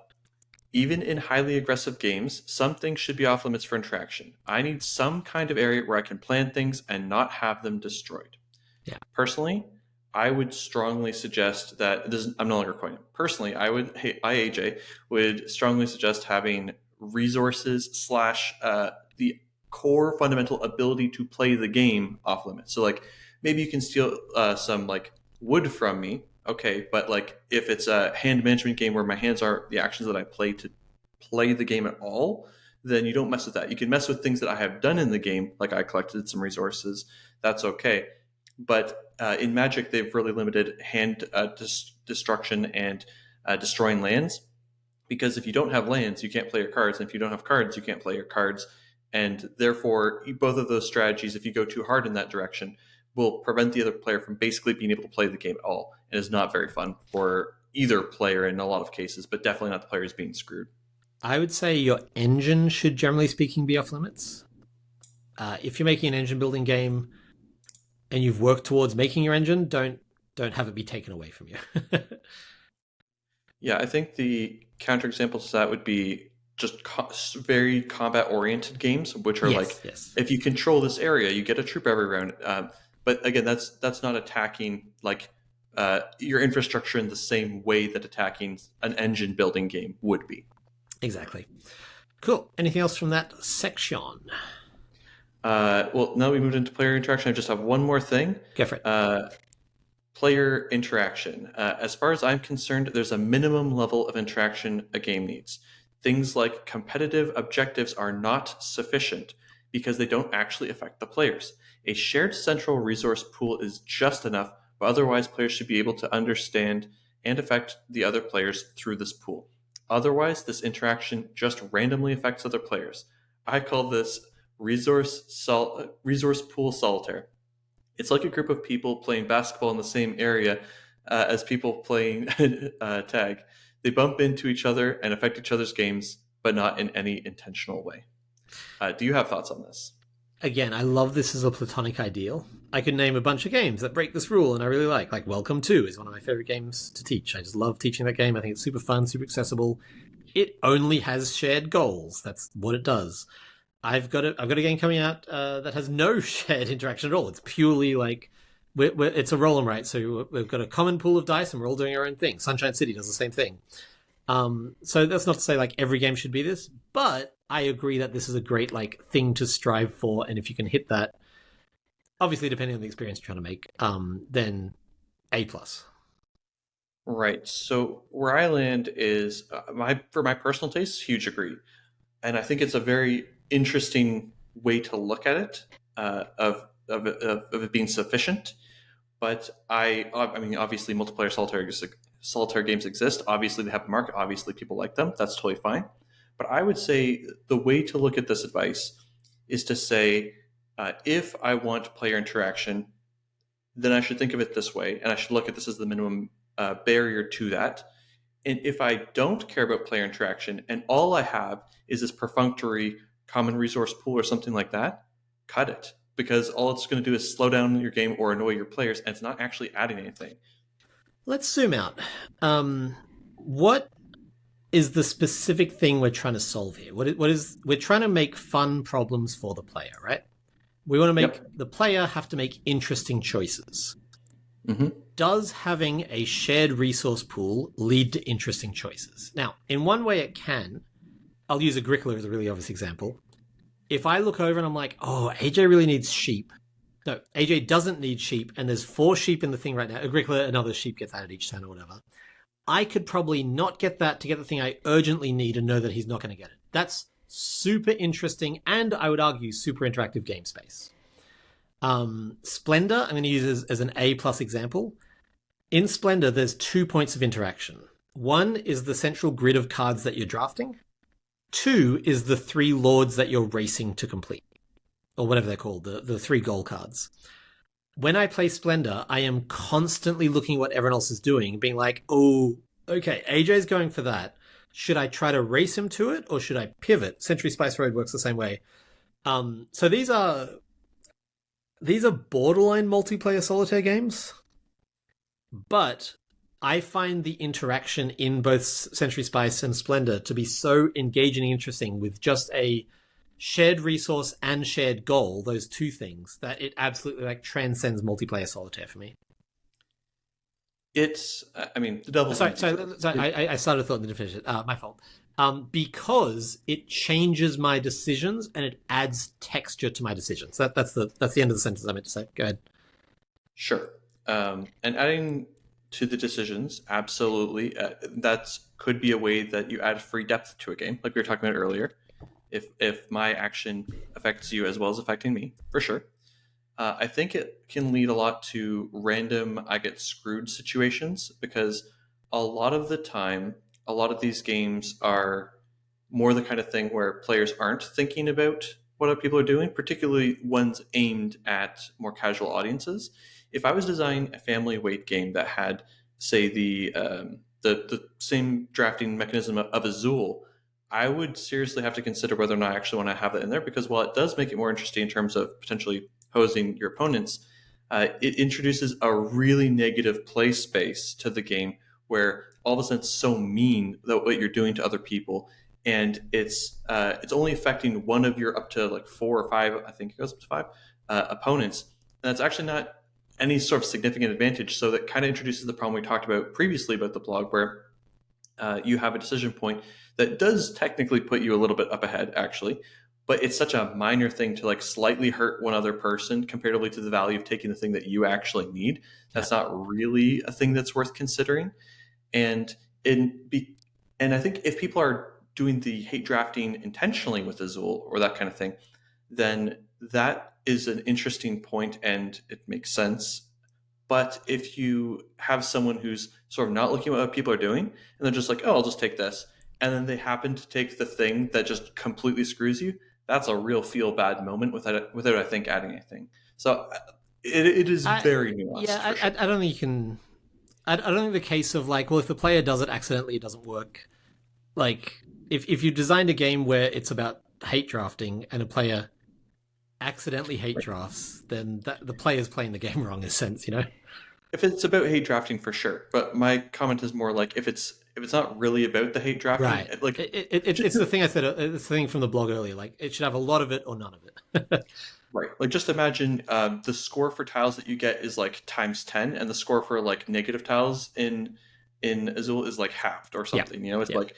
Even in highly aggressive games, some things should be off limits for interaction. I need some kind of area where I can plan things and not have them destroyed. Yeah. Personally, I would strongly suggest that I'm no longer coining. Personally, AJ would strongly suggest having resources / the core fundamental ability to play the game off limits. So like maybe you can steal some like wood from me. Okay, but like if it's a hand management game where my hands are the actions that I play to play the game at all, then you don't mess with that. You can mess with things that I have done in the game, like I collected some resources. That's okay. But in Magic, they've really limited hand destruction and destroying lands, because if you don't have lands, you can't play your cards. And if you don't have cards, you can't play your cards. And therefore, both of those strategies, if you go too hard in that direction, will prevent the other player from basically being able to play the game at all. And is not very fun for either player in a lot of cases, but definitely not the players being screwed. I would say your engine should, generally speaking, be off limits. If you're making an engine building game and you've worked towards making your engine, don't have it be taken away from you. Yeah, I think the counterexample to that would be just very combat-oriented games, which are if you control this area, you get a troop every round. But again, that's not attacking like your infrastructure in the same way that attacking an engine building game would be. Exactly. Cool. Anything else from that section? Well, now we moved into player interaction. I just have one more thing. Go for it. Player interaction. As far as I'm concerned, there's a minimum level of interaction a game needs. Things like competitive objectives are not sufficient because they don't actually affect the players. A shared central resource pool is just enough, but otherwise players should be able to understand and affect the other players through this pool. Otherwise, this interaction just randomly affects other players. I call this resource pool solitaire. It's like a group of people playing basketball in the same area as people playing tag. They bump into each other and affect each other's games, but not in any intentional way. Do you have thoughts on this? Again, I love this as a platonic ideal. I could name a bunch of games that break this rule and I really like. Like Welcome 2 is one of my favorite games to teach. I just love teaching that game. I think it's super fun, super accessible. It only has shared goals. That's what it does. I've got a game coming out that has no shared interaction at all. It's purely like it's a roll and write. So we've got a common pool of dice, and we're all doing our own thing. Sunshine City does the same thing. So that's not to say like every game should be this, but I agree that this is a great like thing to strive for. And if you can hit that, obviously depending on the experience you're trying to make, then A+. Right. So where I land is for my personal taste, huge agree, and I think it's a very interesting way to look at it of it being sufficient. But I mean, obviously, multiplayer solitaire games exist. Obviously, they have a market. Obviously, people like them. That's totally fine. But I would say the way to look at this advice is to say, if I want player interaction, then I should think of it this way, and I should look at this as the minimum barrier to that. And if I don't care about player interaction and all I have is this perfunctory common resource pool or something like that, cut it. Because all it's going to do is slow down your game or annoy your players, and it's not actually adding anything. Let's zoom out. What is the specific thing we're trying to solve here? We're trying to make fun problems for the player, right? We want to make the player have to make interesting choices. Mm-hmm. Does having a shared resource pool lead to interesting choices? Now, in one way it can. I'll use Agricola as a really obvious example. If I look over and I'm like, oh, AJ really needs sheep. No, AJ doesn't need sheep, and there's 4 sheep in the thing right now. Agricola, another sheep gets added each turn or whatever. I could probably not get that to get the thing I urgently need and know that he's not going to get it. That's super interesting, and I would argue super interactive game space. Splendor, I'm going to use as an A+ example. In Splendor, there's 2 points of interaction. One is the central grid of cards that you're drafting. 2 is the 3 lords that you're racing to complete, or whatever they're called, the 3 goal cards. When I play Splendor, I am constantly looking at what everyone else is doing, being like, oh, okay, AJ's going for that. Should I try to race him to it, or should I pivot? Century Spice Road works the same way. So these are borderline multiplayer solitaire games, but I find the interaction in both Century Spice and Splendor to be so engaging and interesting with just a shared resource and shared goal, those 2 things, that it absolutely like transcends multiplayer solitaire for me. It's, I mean, the double. Sorry, I started a thought and didn't finish it. My fault. Because it changes my decisions and it adds texture to my decisions. That's the end of the sentence I meant to say. Go ahead. Sure. And adding to the decisions, absolutely. That could be a way that you add free depth to a game, like we were talking about earlier. If my action affects you as well as affecting me, for sure. I think it can lead a lot to random I get screwed situations, because a lot of the time, a lot of these games are more the kind of thing where players aren't thinking about what other people are doing, particularly ones aimed at more casual audiences. If I was designing a family weight game that had, say, the same drafting mechanism of Azul, I would seriously have to consider whether or not I actually want to have that in there, because while it does make it more interesting in terms of potentially hosing your opponents, it introduces a really negative play space to the game where all of a sudden it's so mean that what you're doing to other people, and it's only affecting one of your up to like 4 or 5, I think it goes up to 5 opponents, and that's actually not any sort of significant advantage. So that kind of introduces the problem we talked about previously about the blog, where you have a decision point that does technically put you a little bit up ahead, actually, but it's such a minor thing to like slightly hurt one other person comparatively to the value of taking the thing that you actually need. That's not really a thing that's worth considering. And and I think if people are doing the hate drafting intentionally with Azul or that kind of thing, then that is an interesting point and it makes sense. But if you have someone who's sort of not looking at what people are doing and they're just like, oh, I'll just take this, and then they happen to take the thing that just completely screws you, that's a real feel bad moment without I think adding anything. So it is very nuanced. Yeah, I don't think you can. I don't think the case of like, well, if the player does it accidentally, it doesn't work. Like, if you designed a game where it's about hate drafting and a player accidentally hate drafts, then the player's playing the game wrong in a sense, you know? If it's about hate drafting, for sure. But my comment is more like if it's not really about the hate drafting, right? Like it's the thing I said. It's the thing from the blog earlier. Like, it should have a lot of it or none of it. Right. Like, just imagine the score for tiles that you get is like times 10, and the score for like negative tiles in Azul is like halved or something. You know, it's like,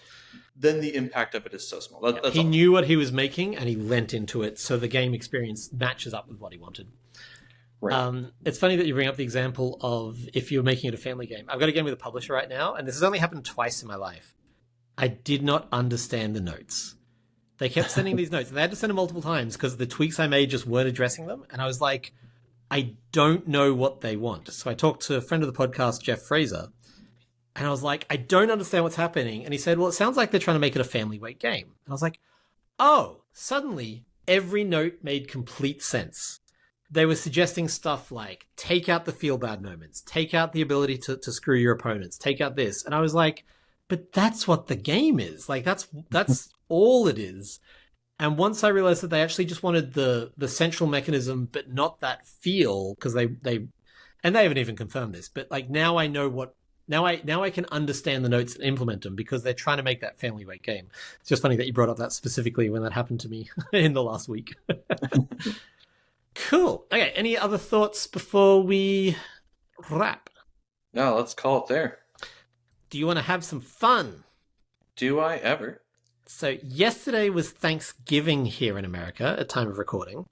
then the impact of it is so small. That's he knew what he was making and he lent into it, so the game experience matches up with what he wanted. Right. It's funny that you bring up the example of if you're making it a family game. I've got a game with a publisher right now, and this has only happened twice in my life. I did not understand the notes. They kept sending these notes, and they had to send them multiple times because the tweaks I made just weren't addressing them. And I was like, I don't know what they want. So I talked to a friend of the podcast, Jeff Fraser, and I was like, I don't understand what's happening. And he said, well, it sounds like they're trying to make it a family weight game. And I was like, oh, suddenly every note made complete sense. They were suggesting stuff like, take out the feel bad moments, take out the ability to screw your opponents, take out this. And I was like, but that's what the game is. Like, that's all it is. And once I realized that they actually just wanted the central mechanism, but not that feel, because they haven't even confirmed this, but like, now I know what, now I can understand the notes and implement them because they're trying to make that family weight game. It's just funny that you brought up that specifically when that happened to me in the last week. Cool. Okay. Any other thoughts before we wrap? No, let's call it there. Do you want to have some fun? Do I ever? So yesterday was Thanksgiving here in America at time of recording.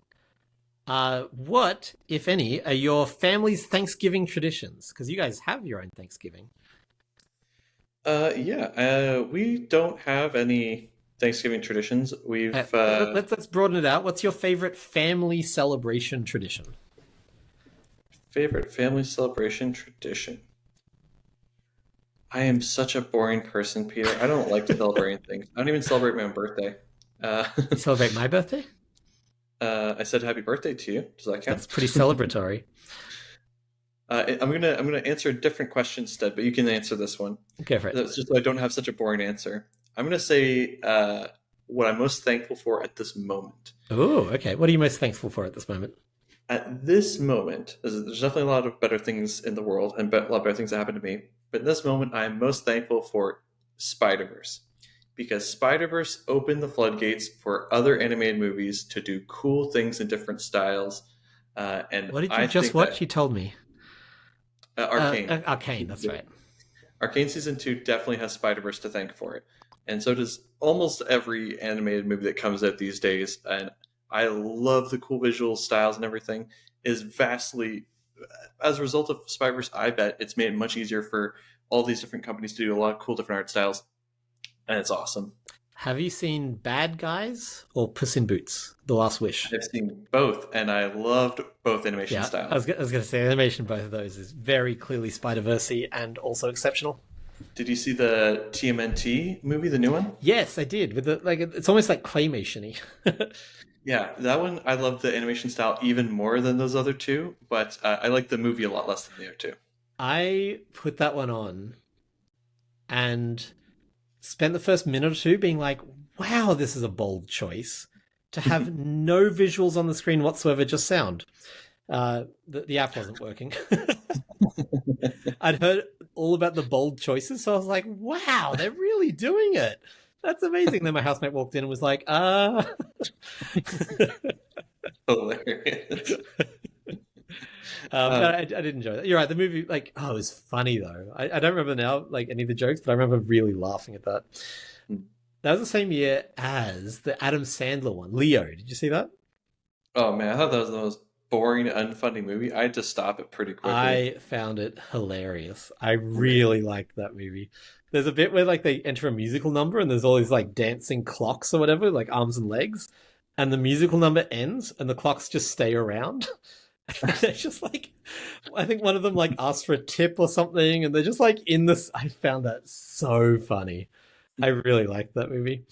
What, if any, are your family's Thanksgiving traditions? Because you guys have your own Thanksgiving. We don't have any Thanksgiving traditions. Let's broaden it out. What's your favorite family celebration tradition? Favorite family celebration tradition? I am such a boring person, Peter. I don't like to celebrate things. I don't even celebrate my own birthday. You celebrate my birthday? I said happy birthday to you. Does that count? That's pretty celebratory. I'm gonna answer a different question instead, but you can answer this one. Go for it. That's just so I don't have such a boring answer. I'm gonna say what I'm most thankful for at this moment. Oh, okay. What are you most thankful for at this moment? At this moment, there's definitely a lot of better things in the world and a lot of better things that happen to me. But in this moment, I'm most thankful for Spider-Verse. Because Spider-Verse opened the floodgates for other animated movies to do cool things in different styles. And what did you just watch? You told me. Arcane. Arcane, that's right. Arcane Season 2 definitely has Spider-Verse to thank for it. And so does almost every animated movie that comes out these days. And I love the cool visual styles and everything. Is vastly, as a result of Spider-Verse, I bet it's made it much easier for all these different companies to do a lot of cool different art styles. And it's awesome. Have you seen Bad Guys or Puss in Boots, The Last Wish? I've seen both, and I loved both animation styles. I was going to say, animation both of those is very clearly Spider-Verse-y and also exceptional. Did you see the TMNT movie, the new one? Yes, I did. With it's almost like claymation-y. Yeah, that one, I love the animation style even more than those other two, but I like the movie a lot less than the other two. I put that one on and spent the first minute or two being like, wow, this is a bold choice to have no visuals on the screen whatsoever, just sound. The app wasn't working. I'd heard all about the bold choices, so I was like, wow, they're really doing it. That's amazing. Then my housemate walked in and was like, Hilarious. But I did enjoy that. You're right. The movie, it was funny though. I don't remember now, any of the jokes, but I remember really laughing at that. That was the same year as the Adam Sandler one, Leo. Did you see that? Oh man, I thought that was the most boring, unfunny movie. I had to stop it pretty quickly. I found it hilarious. I really liked that movie. There's a bit where like they enter a musical number and there's all these like dancing clocks or whatever, like arms and legs, and the musical number ends and the clocks just stay around. They're just like, I think one of them like asks for a tip or something, and they're just like in this. I found that so funny. I really liked that movie.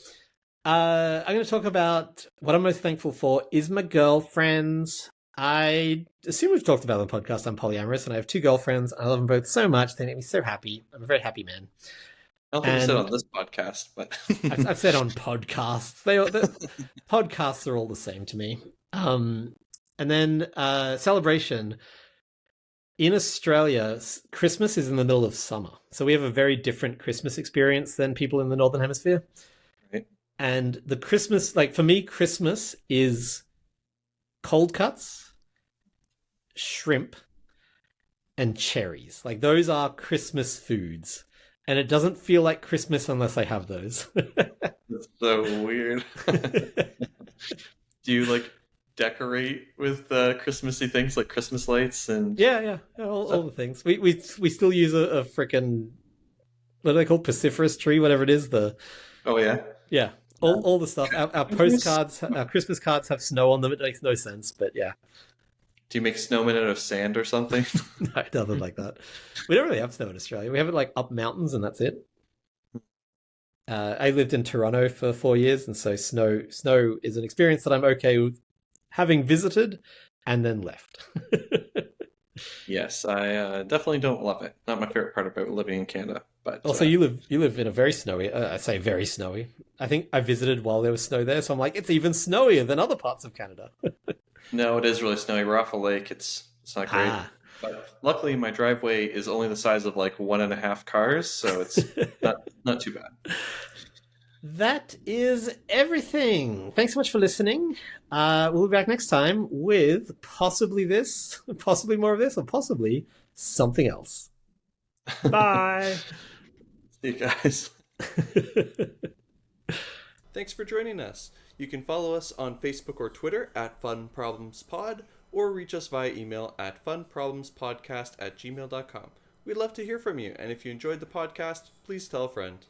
I'm going to talk about what I'm most thankful for is my girlfriends. I assume we've talked about on the podcast. I'm polyamorous and I have two girlfriends. I love them both so much. They make me so happy. I'm a very happy man. I don't think you And said on this podcast, but I've said on podcasts, the podcasts are all the same to me. And then celebration. In Australia, Christmas is in the middle of summer. So we have a very different Christmas experience than people in the Northern Hemisphere. right? And the Christmas, like for me, Christmas is cold cuts, shrimp, and cherries. Like those are Christmas foods. And it doesn't feel like Christmas unless I have those. That's so weird. Do you like decorate with Christmassy things like Christmas lights and Yeah, all the things. We still use a freaking, what are they called, Pacifrus tree, whatever it is. Oh yeah. Yeah, all the stuff. Our postcards, our Christmas cards have snow on them. It makes no sense, but yeah. Do you make snowmen out of sand or something? No, nothing like that. We don't really have snow in Australia. We have it like up mountains, and that's it. I lived in Toronto for 4 years, and so snow is an experience that I'm okay with having visited and then left. Yes, I definitely don't love it. Not my favorite part about living in Canada, but Also, you live in a very snowy. I say very snowy. I think I visited while there was snow there, so I'm like, it's even snowier than other parts of Canada. no, it is really snowy. We're off a lake. It's not great. Ah. But luckily, my driveway is only the size of like 1.5 cars, so it's not too bad. That is everything. Thanks so much for listening. We'll be back next time with possibly this, possibly more of this, or possibly something else. Bye. See you guys. Thanks for joining us. You can follow us on Facebook or Twitter at Fun Problems Pod, or reach us via email at funproblemspodcast@gmail.com. We'd love to hear from you, and if you enjoyed the podcast, please tell a friend.